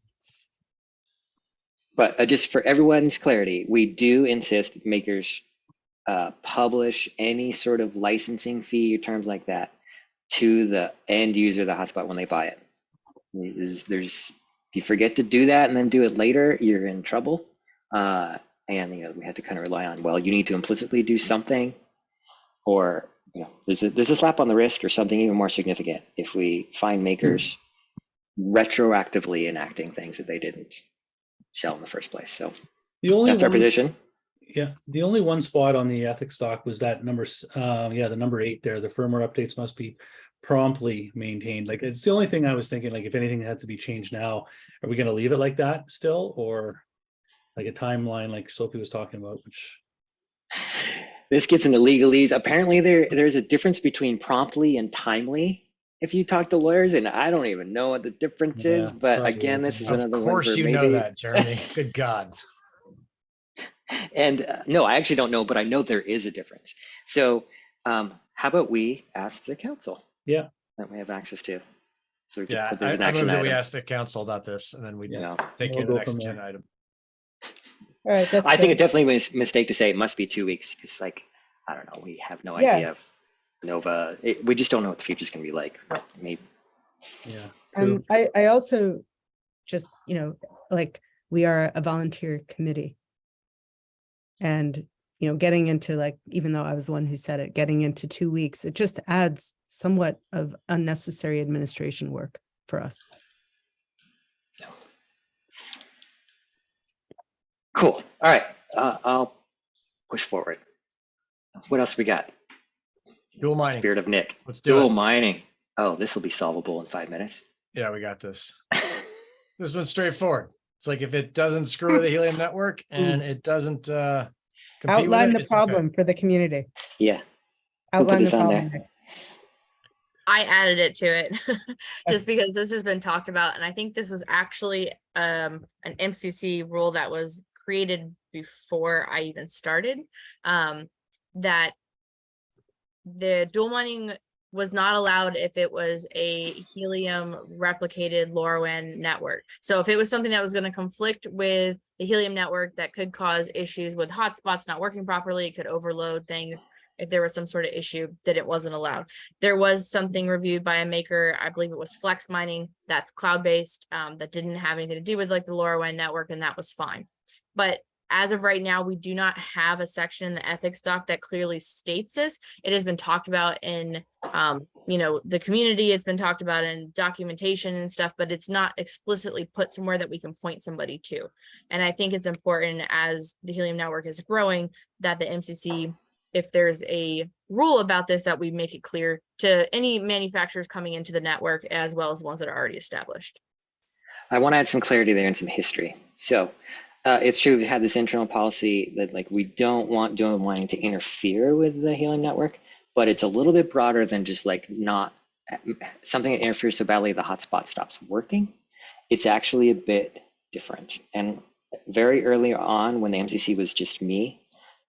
But just for everyone's clarity, we do insist makers publish any sort of licensing fee or terms like that to the end user of the hotspot when they buy it. If you forget to do that and then do it later, you're in trouble. And we have to kind of rely on, well, you need to implicitly do something, or there's a slap on the wrist or something even more significant if we find makers retroactively enacting things that they didn't sell in the first place. So that's our position. Yeah, the only one spot on the ethics doc was that the number 8 there. The firmware updates must be promptly maintained. Like, it's the only thing I was thinking, like, if anything had to be changed now, are we going to leave it like that still, or like a timeline like Sophie was talking about? Which this gets into legalese. Apparently there's a difference between promptly and timely if you talk to lawyers, and I don't even know what the difference is, but probably. again, this is another one. Of course you know that, Jeremy. Good God. And no, I actually don't know, but I know there is a difference. So how about we ask the council? Yeah, that we have access to. So we Yeah, put there's an I action move that we item. ask the council about this, and then we take We'll it to go the next from there. agenda item. All right. That's I think it good. definitely was a mistake to say it must be 2 weeks, because I don't know, we have no Yeah. idea of Nova. We just don't know what the future's gonna be like. Maybe. yeah. True. I also just, like, we are a volunteer committee. And, getting into, like, even though I was the one who said it, getting into 2 weeks, it just adds somewhat of unnecessary administration work for us. Cool. All right. I'll push forward. What else we got? Dual mining. Spirit of Nick. Let's do Dual it. mining. Oh, this will be solvable in 5 minutes. Yeah, we got this. This one's straightforward. It's like if it doesn't screw with the Helium network and it doesn't compete Outline with the it, it's okay. problem for the community. Yeah. Who put Outline the this on problem. there? I added it to it just because this has been talked about. And I think this was actually an MCC rule that was created before I even started, that the dual mining was not allowed if it was a Helium replicated LoRaWAN network. So if it was something that was going to conflict with the Helium network that could cause issues with hotspots not working properly, it could overload things. If there was some sort of issue, that it wasn't allowed. There was something reviewed by a maker, I believe it was Flex Mining, that's cloud-based, that didn't have anything to do with like the LoRaWAN network, and that was fine. But as of right now, we do not have a section in the ethics doc that clearly states this. It has been talked about in, the community. It's been talked about in documentation and stuff, but it's not explicitly put somewhere that we can point somebody to. And I think it's important, as the Helium network is growing, that the MCC, if there's a rule about this, that we make it clear to any manufacturers coming into the network, as well as ones that are already established. I want to add some clarity there and some history. So it's true, we had this internal policy that, like, we don't want dual mining to interfere with the Helium network, but it's a little bit broader than just like not something that interferes so badly the hotspot stops working. It's actually a bit different. And very early on, when the MCC was just me,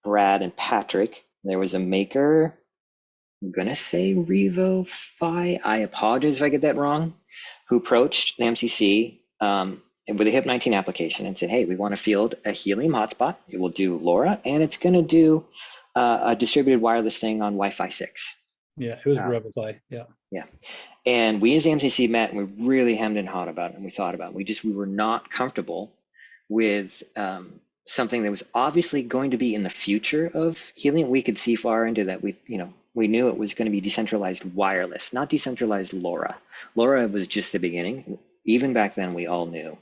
Brad, and Patrick, there was a maker, I'm gonna say RevoFi, I apologize if I get that wrong, who approached the MCC with a HIP-19 application and said, hey, we want to field a Helium hotspot. It will do LoRa, and it's going to do a distributed wireless thing on Wi-Fi 6. Yeah, it was Revify. Yeah. Yeah. And we as the MCC met and we really hemmed and hawed about it, and we thought about it. We were not comfortable with something that was obviously going to be in the future of Helium. We could see far into that. We knew it was going to be decentralized wireless, not decentralized LoRa. LoRa was just the beginning. Even back then, we all knew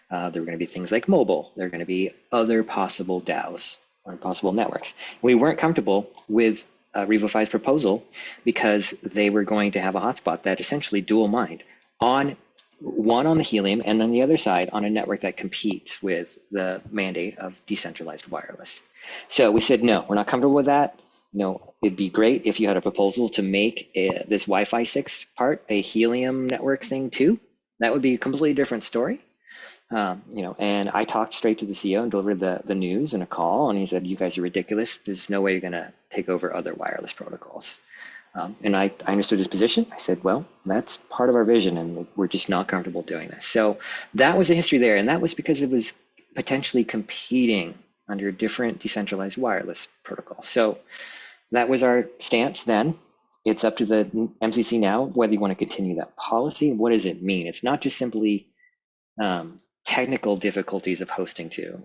there were going to be things like mobile. There are going to be other possible DAOs or possible networks. We weren't comfortable with Revify's proposal because they were going to have a hotspot that essentially dual mined on one on the Helium and on the other side on a network that competes with the mandate of decentralized wireless. So we said, no, we're not comfortable with that. No, it'd be great if you had a proposal to make this Wi-Fi 6 part a Helium network thing too. That would be a completely different story. And I talked straight to the CEO and delivered the news in a call, and he said, you guys are ridiculous. There's no way you're going to take over other wireless protocols. And I understood his position. I said, well, that's part of our vision, and we're just not comfortable doing this. So that was the history there, and that was because it was potentially competing under different decentralized wireless protocols. So that was our stance then. It's up to the MCC now whether you want to continue that policy. What does it mean? It's not just simply technical difficulties of hosting too.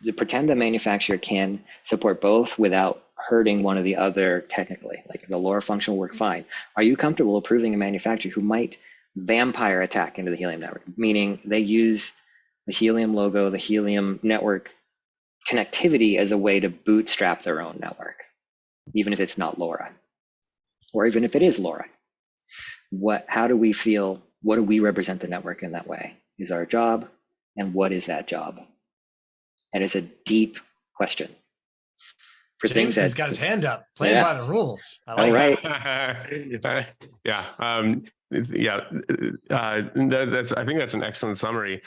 To pretend the manufacturer can support both without hurting one or the other technically, like the LoRa function will work fine. Are you comfortable approving a manufacturer who might vampire attack into the Helium network, meaning they use the Helium logo, the Helium network connectivity as a way to bootstrap their own network, even if it's not LoRa, or even if it is LoRa? How do we feel? What do we represent the network in that way? Is our job, and what is that job? And it's a deep question. For things Jameson's that got his hand up, playing by the rules. I like right. I think that's an excellent summary.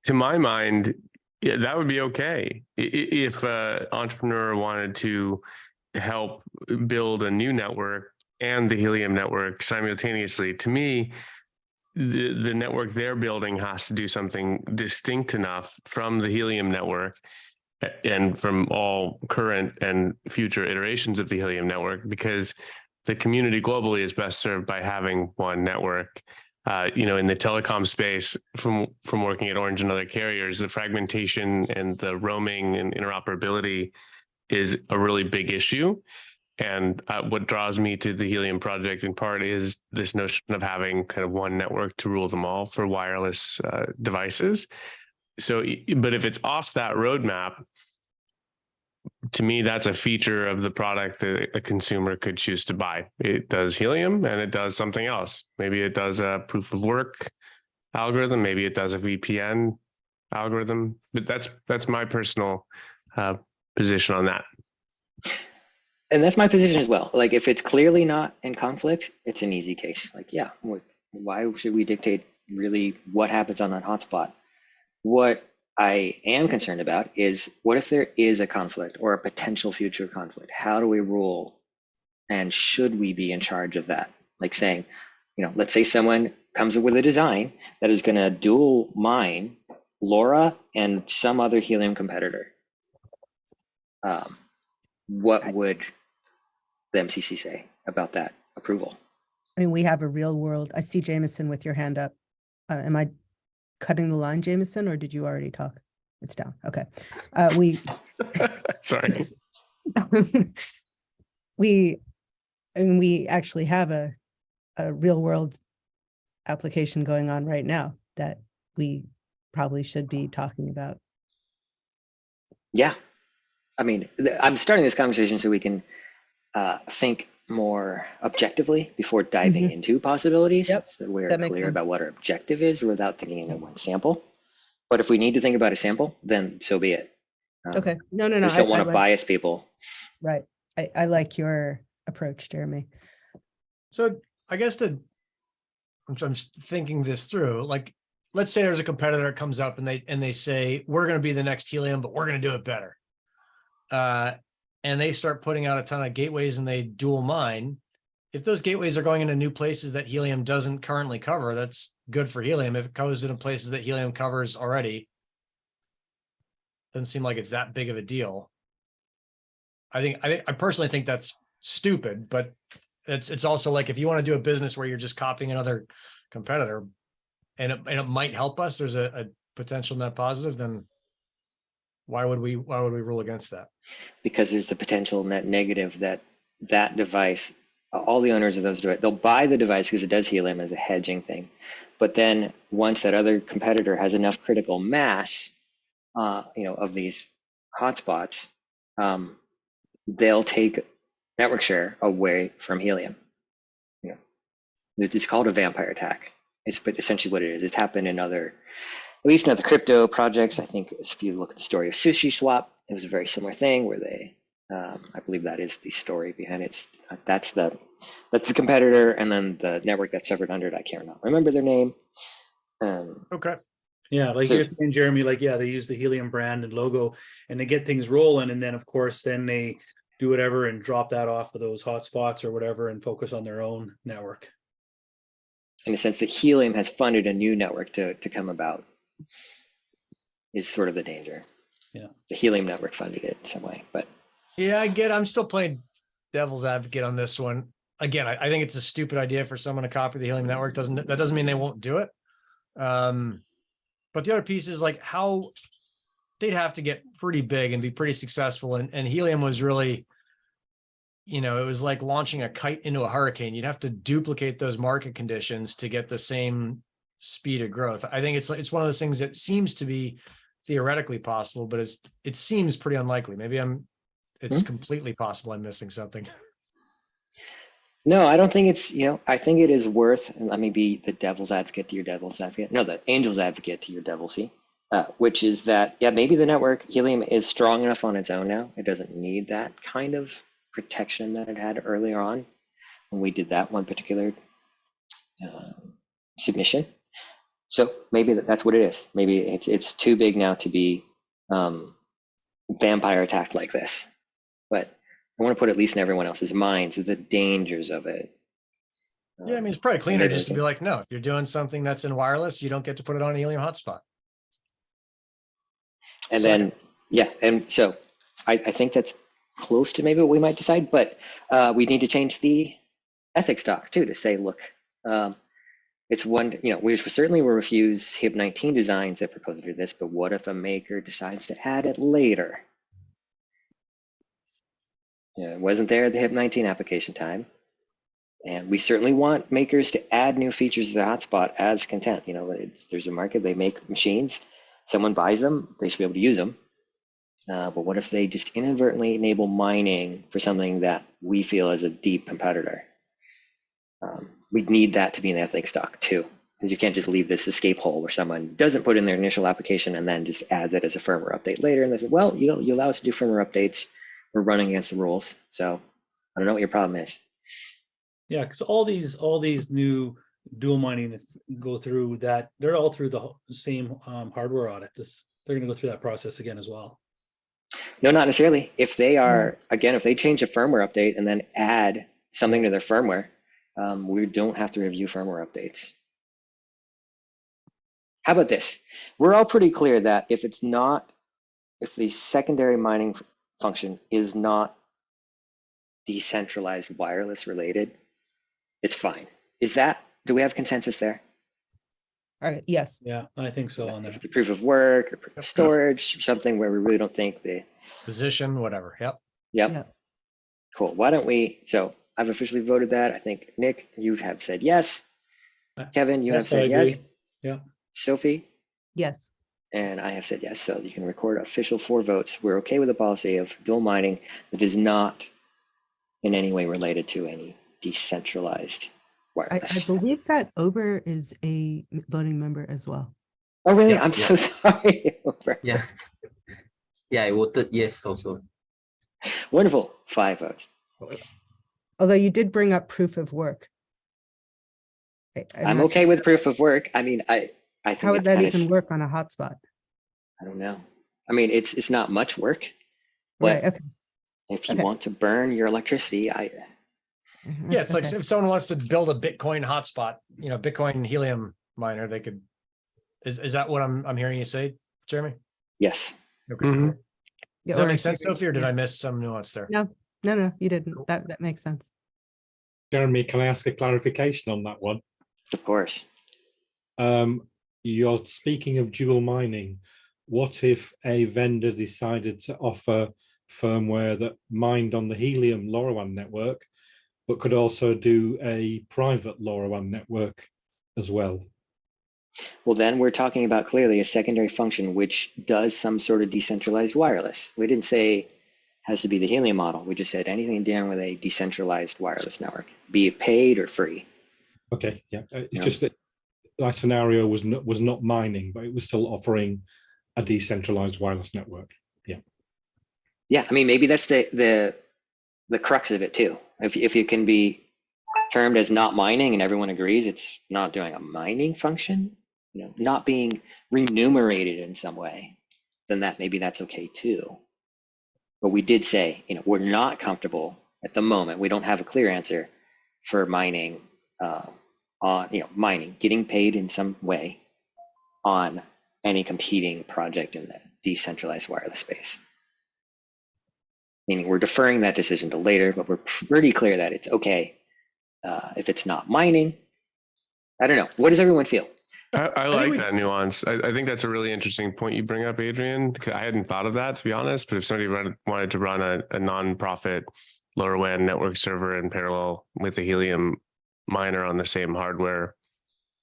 To my mind, yeah, that would be okay if an entrepreneur wanted to help build a new network and the Helium network simultaneously. To me, the network they're building has to do something distinct enough from the Helium network and from all current and future iterations of the Helium network, because the community globally is best served by having one network. In the telecom space, from working at Orange and other carriers, the fragmentation and the roaming and interoperability is a really big issue. And what draws me to the Helium project in part is this notion of having kind of one network to rule them all for wireless devices. So, but if it's off that roadmap, to me, that's a feature of the product that a consumer could choose to buy. It does Helium and it does something else. Maybe it does a proof of work algorithm. Maybe it does a VPN algorithm. But that's my personal position on that. And that's my position as well. Like, if it's clearly not in conflict, it's an easy case. Like, yeah, why should we dictate really what happens on that hotspot? What I am concerned about is, what if there is a conflict or a potential future conflict? How do we rule? And should we be in charge of that? Like saying, let's say someone comes up with a design that is going to dual mine LoRa and some other Helium competitor. What would the MCC say about that approval? I mean, we have a real world. I see Jameson with your hand up. Am I cutting the line, Jameson, or did you already talk? It's down. Okay. Sorry. We actually have a real world application going on right now that we probably should be talking about. Yeah. I mean, I'm starting this conversation so we can think more objectively before diving into possibilities. Yep, so we're that makes clear about sense. what our objective is without thinking into one sample. But if we need to think about a sample, then so be it. Okay. No. I just don't want to bias people. Right. I like your approach, Jeremy. So I guess I'm thinking this through. Like, let's say there's a competitor that comes up and they say, we're going to be the next Helium, but we're going to do it better. And they start putting out a ton of gateways and they dual mine. if those gateways are going into new places that Helium doesn't currently cover, that's good for Helium. If it goes into places that Helium covers already, doesn't seem like it's that big of a deal. I personally think that's stupid, but it's also like, if you want to do a business where you're just copying another competitor and it might help us, there's a potential net positive, then why would we rule against that? Because there's the potential net negative that that device, all the owners of those devices, they'll buy the device because it does Helium as a hedging thing. But then once that other competitor has enough critical mass, of these hotspots, they'll take network share away from Helium. It's called a vampire attack. It's essentially what it is. It's happened in at least in other crypto projects. I think if you look at the story of Sushi Swap, it was a very similar thing where they, I believe that is the story behind it. That's the competitor, and then the network that suffered under it, I can't remember their name. Okay. Yeah, like So- you're saying, Jeremy, like, yeah, they use the Helium brand and logo and they get things rolling. And then, of course, then they do whatever and drop that off of those hotspots or whatever and focus on their own network. In a sense that Helium has funded a new network to come about is sort of the danger. Yeah. The Helium network funded it in some way, but Yeah, I'm still playing devil's advocate on this one. Again, I think it's a stupid idea for someone to copy the Helium network. That doesn't mean they won't do it. But the other piece is like how they'd have to get pretty big and be pretty successful. And Helium was really, it was like launching a kite into a hurricane. You'd have to duplicate those market conditions to get the same speed of growth. I think it's one of those things that seems to be theoretically possible, but it seems pretty unlikely. Maybe it's completely possible I'm missing something. no, I don't think it's, I think it is worth, and let me be the devil's advocate to your devil's advocate. No, the angel's advocate to your devil's, which is that, yeah, maybe the network Helium is strong enough on its own now. It doesn't need that kind of protection that it had earlier on when we did that one particular submission. So maybe that's what it is. Maybe it's too big now to be vampire attacked like this. But I want to put at least in everyone else's minds the dangers of it. Yeah, it's probably cleaner maybe just to be like, no, if you're doing something that's in wireless, you don't get to put it on a Helium hotspot. And So- then, yeah, and so I think that's close to maybe what we might decide, but we need to change the ethics doc too to say, look, it's one, we certainly will refuse HIP-19 designs that propose to do this, but what if a maker decides to add it later? It wasn't there at the HIP-19 application time. And we certainly want makers to add new features to the hotspot as content. There's a market, they make machines, someone buys them, they should be able to use them. But what if they just inadvertently enable mining for something that we feel is a deep competitor? We'd need that to be in the ethics doc too, because you can't just leave this escape hole where someone doesn't put in their initial application and then just adds it as a firmware update later. And they say, well, you allow us to do firmware updates. We're running against the rules. So I don't know what your problem is. Yeah, because all these new dual mining go through that. They're all through the same hardware audit. They're going to go through that process again as well. No, not necessarily. If they are, again, if they change a firmware update and then add something to their firmware, we don't have to review firmware updates. How about this? We're all pretty clear that if the secondary mining function is not decentralized wireless related, it's fine. Do we have consensus there? All right, yes. Yeah, I think so on If that. it's a proof of work or proof of storage, something where we really don't think Position, whatever. Yep. Yeah. Cool. Why don't so I've officially voted that. I think Nick, you have said yes. Kevin, you have Yes, I said yes. agree. Yeah. Sophie, Yes. and I have said yes. So you can record official 4 votes. We're okay with the policy of dual mining that is not in any way related to any decentralized I wireless. believe that Ober is a voting member as well. Oh, really? Yeah, I'm so sorry. Yeah. Yeah, I voted yes also. Wonderful. 5 votes. Although you did bring up proof of work. I'm not okay sure with proof of work. I mean, I think how would it's that kind even of, work on a hotspot? I don't know. I mean, it's not much work, Right, but okay. if you Okay. want to burn your electricity, Yeah, it's like Okay. if someone wants to build a Bitcoin hotspot, Bitcoin helium miner, they could. Is that what I'm hearing you say, Jeremy? Yes. Okay, Mhm. cool. Yeah, Does that or make if sense, you're- Sophie, or did yeah. I miss some nuance there? No, no, you didn't. Cool. That makes sense. Jeremy, can I ask a clarification on that one? Of course. You're speaking of dual mining. What if a vendor decided to offer firmware that mined on the Helium LoRaWAN network, but could also do a private LoRaWAN network as well? Well, then we're talking about clearly a secondary function which does some sort of decentralized wireless. We didn't say has to be the Helium model. We just said anything dealing with a decentralized wireless network, be it paid or free. Okay, yeah, it's Yeah. just that scenario was not mining, but it was still offering a decentralized wireless network. Yeah. Yeah, I mean, maybe that's the crux of it too. If you can be termed as not mining and everyone agrees it's not doing a mining function, not being remunerated in some way, then maybe that's okay too. But we did say, we're not comfortable at the moment. We don't have a clear answer for mining, mining, getting paid in some way on any competing project in the decentralized wireless space. Meaning we're deferring that decision to later, but we're pretty clear that it's okay if it's not mining. I don't know. What does everyone feel? I like we- that nuance. I think that's a really interesting point you bring up, Adrian, because I hadn't thought of that, to be honest. But if somebody wanted to run a non-profit LoRaWAN network server in parallel with a Helium miner on the same hardware,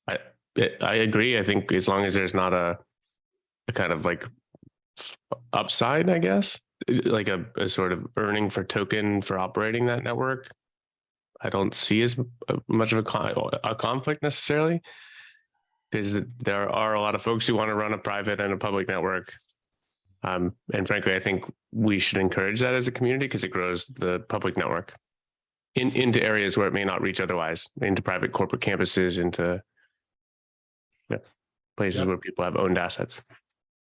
I agree. I think as long as there's not a kind of like upside, I guess, like a sort of earning for token for operating that network, I don't see as much of a conflict necessarily. Because there are a lot of folks who want to run a private and a public network. And frankly, I think we should encourage that as a community because it grows the public network into areas where it may not reach otherwise, into private corporate campuses, into places Yep. where people have owned assets.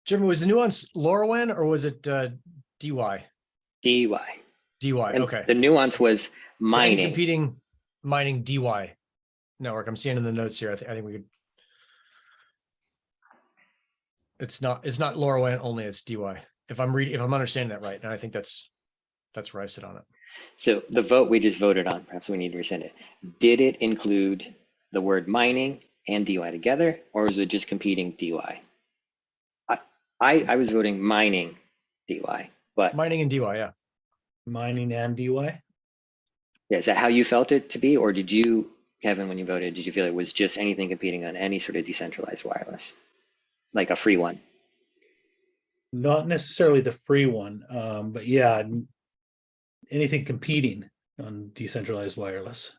Jeremy, was the nuance LoRaWAN or was it DY? DY. DY, And okay. the nuance was So any mining. competing mining DY network. I'm seeing in the notes here. I think we could. It's not LoRaWAN only, it's DY. If I'm understanding that right, and I think that's where I sit on it. So the vote we just voted on, perhaps we need to rescind it. Did it include the word mining and DY together, or was it just competing DY? I was voting mining DY, but Mining and DY, yeah. Mining and DY. yeah, is that how you felt it to be, or did you, Kevin, when you voted, did you feel it was just anything competing on any sort of decentralized wireless, like a free one? Not necessarily the free one, but yeah, anything competing on decentralized wireless.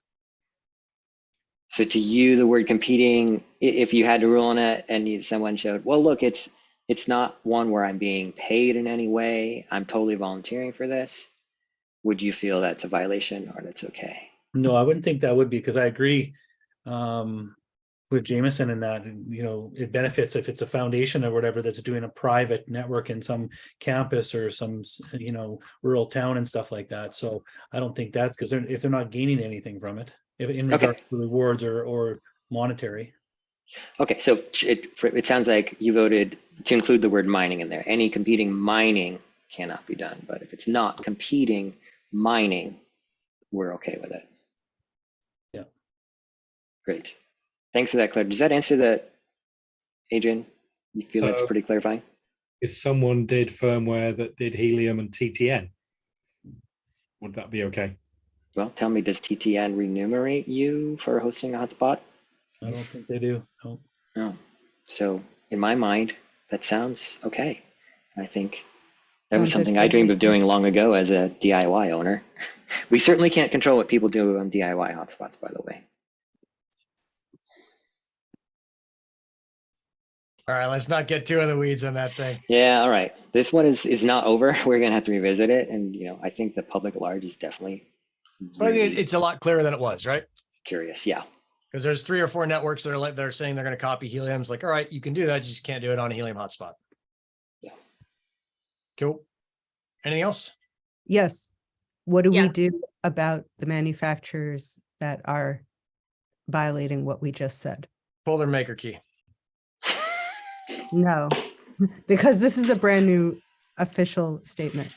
So to you, the word competing, if you had to rule on it and someone showed, well, look, it's not one where I'm being paid in any way, I'm totally volunteering for this, would you feel that's a violation or that's okay? No, I wouldn't think that would be, because I agree with Jameson in that, it benefits if it's a foundation or whatever that's doing a private network in some campus or some, rural town and stuff like that. So I don't think that, because if they're not gaining anything from it, in regards to rewards or monetary. Okay, so it sounds like you voted to include the word mining in there. Any competing mining cannot be done, but if it's not competing mining, we're okay with it. Yeah. Great. Thanks for that, Claire. Does that answer that, Adrian? You feel that's pretty clarifying? If someone did firmware that did Helium and TTN, would that be okay? Well, tell me, does TTN remunerate you for hosting a hotspot? I don't think they do. No. No. So in my mind, that sounds okay. I think that was Sounds something I okay. dreamed of doing long ago as a DIY owner. We certainly can't control what people do on DIY hotspots, by the way. All right, let's not get too in the weeds on that thing. Yeah, all right. This one is not over. We're gonna have to revisit it, and I think the public at large is definitely But I think really it's a lot clearer than it was, right? curious. Yeah. Because there's 3 or 4 networks that are saying they're going to copy Helium's. Like, all right, you can do that, you just can't do it on a Helium hotspot. Yeah. Cool. Anything else? Yes. what do we Yeah. do about the manufacturers that are violating what we just said? Pull their maker key. No, because this is a brand new official statement.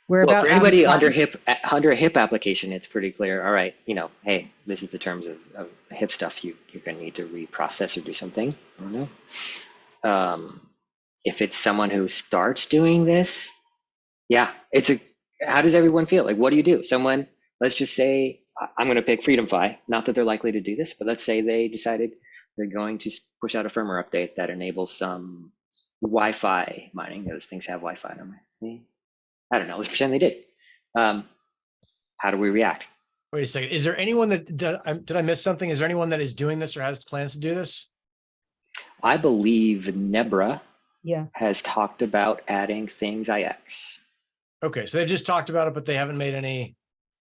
We're Well, about for anybody out under of time. under a HIP application, it's pretty clear. All right, hey, this is the terms of HIP stuff. You're going to need to reprocess or do something. I don't know. If it's someone who starts doing this, yeah, how does everyone feel? Like, what do you do? Someone, let's just say, I'm going to pick FreedomFi. Not that they're likely to do this, but let's say they decided they're going to push out a firmware update that enables some Wi-Fi mining. Those things have Wi-Fi on them. See? I don't know. Let's pretend they did. How do we react? Wait a second. Is there anyone that did I miss something? Is there anyone that is doing this or has plans to do this? I believe Nebra Yeah, has talked about adding things IX. Okay, so they've just talked about it, but they haven't made any.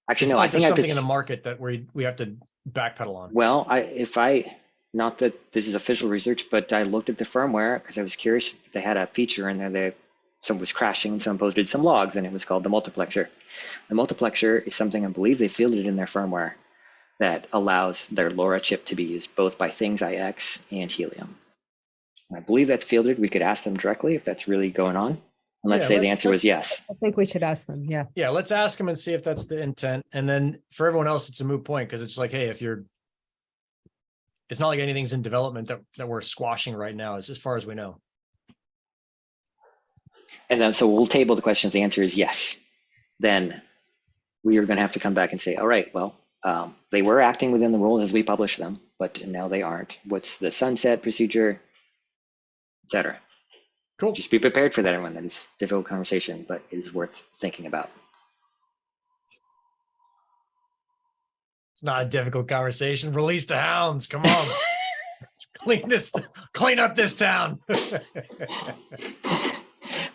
Actually, It's no, not I like think there's I've something in the market that we have to backpedal on. well, not that this is official research, but I looked at the firmware because I was curious if they had a feature in there that someone was crashing and someone posted some logs and it was called the multiplexer. The multiplexer is something I believe they fielded in their firmware that allows their LoRa chip to be used both by things IX and Helium. And I believe that's fielded. We could ask them directly if that's really going on. And let's Yeah, say the answer was yes. I think we should ask them. Yeah. Yeah, let's ask them and see if that's the intent. And then for everyone else, it's a moot point because it's like, hey, it's not like anything's in development that we're squashing right now, as far as we know. And then so we'll table the question if the answer is yes. Then we are going to have to come back and say, all right, well, they were acting within the rules as we published them, but now they aren't. What's the sunset procedure, et cetera? Cool. Just be prepared for that, everyone. That is a difficult conversation, but it is worth thinking about. It's not a difficult conversation. Release the hounds. Come on. Clean up this town.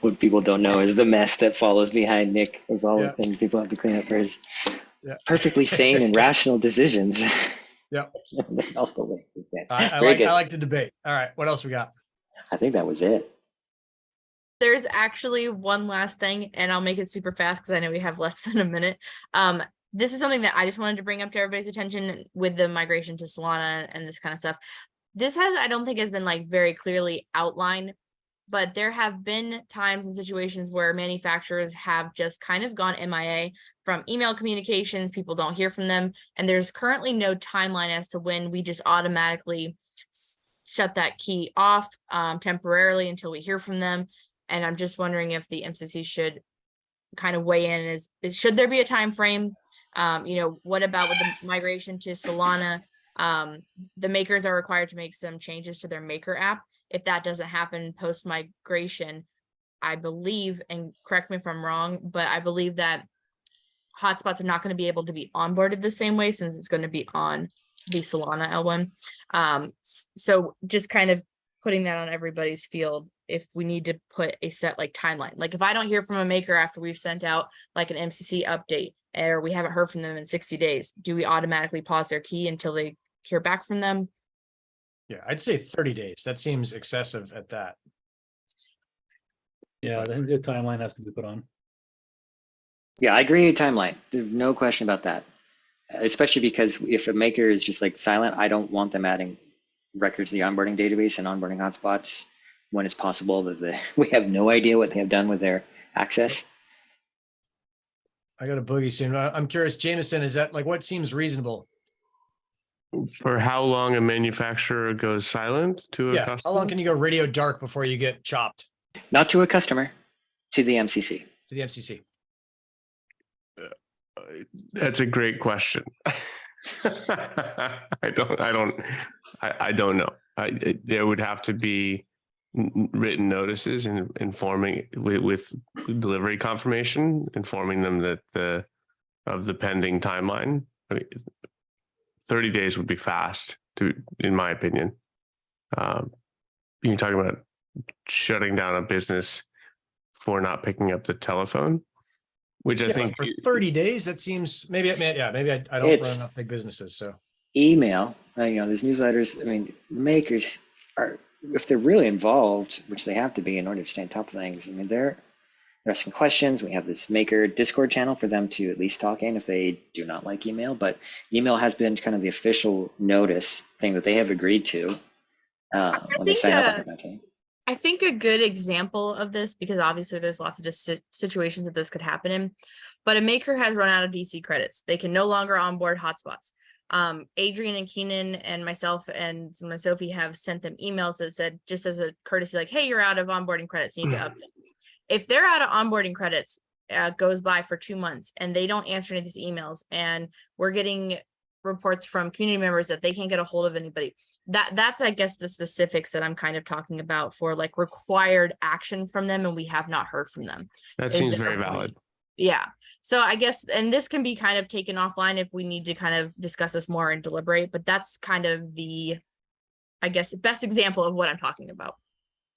What people don't know is the mess that follows behind Nick of all Yeah. the things people have to clean up for his Yeah. perfectly sane and rational decisions. Yeah. All the way through that. I Very good. like the debate. All right. What else we got? I think that was it. There's actually one last thing, and I'll make it super fast because I know we have less than a minute. This is something that I just wanted to bring up to everybody's attention with the migration to Solana and this kind of stuff. This I don't think has been like very clearly outlined, but there have been times and situations where manufacturers have just kind of gone MIA from email communications. People don't hear from them. And there's currently no timeline as to when we just automatically shut that key off temporarily until we hear from them. And I'm just wondering if the MCC should kind of weigh in should there be a time frame? What about with the migration to Solana? The makers are required to make some changes to their maker app. If that doesn't happen post migration, I believe, and correct me if I'm wrong, but I believe that hotspots are not going to be able to be onboarded the same way since it's going to be on the Solana L1. So just kind of putting that on everybody's field if we need to put a set like timeline. Like if I don't hear from a maker after we've sent out like an MCC update or we haven't heard from them in 60 days, do we automatically pause their key until they hear back from them? Yeah, I'd say 30 days. That seems excessive at that. Yeah, I think the timeline has to be put on. Yeah, I agree with timeline. There's no question about that. Especially because if a maker is just like silent, I don't want them adding records to the onboarding database and onboarding hotspots when it's possible that we have no idea what they have done with their access. I got a boogie soon. I'm curious, Jameson, is that like what seems reasonable? For how long a manufacturer goes silent to a Yeah. customer? How long can you go radio dark before you get chopped Not to a customer, to the MCC. to the MCC? That's a great question. I don't know. There would have to be written notices and informing with delivery confirmation, informing them that of the pending timeline. I mean, 30 days would be fast, in my opinion. You're talking about shutting down a business for not picking up the telephone, which I think for 30 days, that seems maybe I don't run enough big businesses. So email, there's newsletters. I mean, makers are, if they're really involved, which they have to be in order to stay on top of things. I mean, they're asking questions. We have this Maker Discord channel for them to at least talk in if they do not like email, but email has been kind of the official notice thing that they have agreed to when they think, sign up on their team. I think a good example of this, because obviously there's lots of just situations that this could happen in, but a maker has run out of DC credits. They can no longer onboard hotspots. Adrian and Keenan and myself and Sophie have sent them emails that said, just as a courtesy, like, hey, you're out of onboarding credits, you need to update. If they're out of onboarding credits, goes by for 2 months and they don't answer any of these emails, and we're getting reports from community members that they can't get a hold of anybody, that's I guess the specifics that I'm kind of talking about for like required action from them, and we have not heard from them. That Is seems there very a way- valid. Yeah, so I guess, and this can be kind of taken offline if we need to kind of discuss this more and deliberate, but that's kind of the, I guess, best example of what I'm talking about.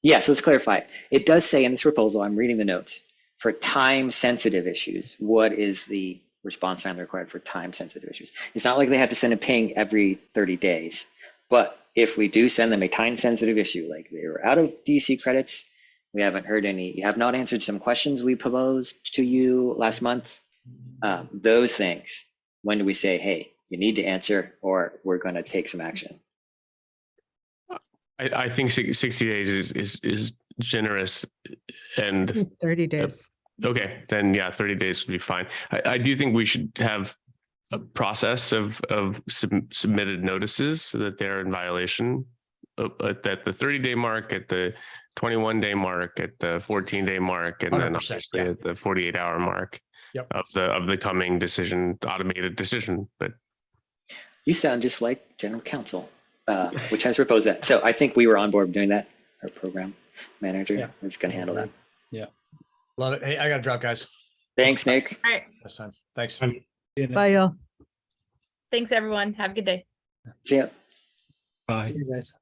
Yeah, so let's clarify. It does say in this proposal, I'm reading the notes, for time sensitive issues, what is the response time required for time sensitive issues? It's not like they have to send a ping every 30 days, but if we do send them a time sensitive issue, like they were out of DC credits, we haven't heard any, you have not answered some questions we proposed to you last month, those things, when do we say, hey, you need to answer or we're going to take some action? I think 60 days is generous, and 30 days. okay, then yeah, 30 days would be fine. I do think we should have a process of submitted notices so that they're in violation at the 30-day mark, at the 21-day mark, at the 14-day mark, and then 100%, obviously yeah. at the 48-hour mark of the coming decision, automated decision. But You sound just like general counsel, which has proposed that. So I think we were on board doing that. Our program manager is going to handle that. Yeah. Love it. Hey, I got to drop, guys. Thanks, Nick. All right, This time. Thanks. Bye, y'all. thanks everyone, have a good day. See ya. Bye. You guys.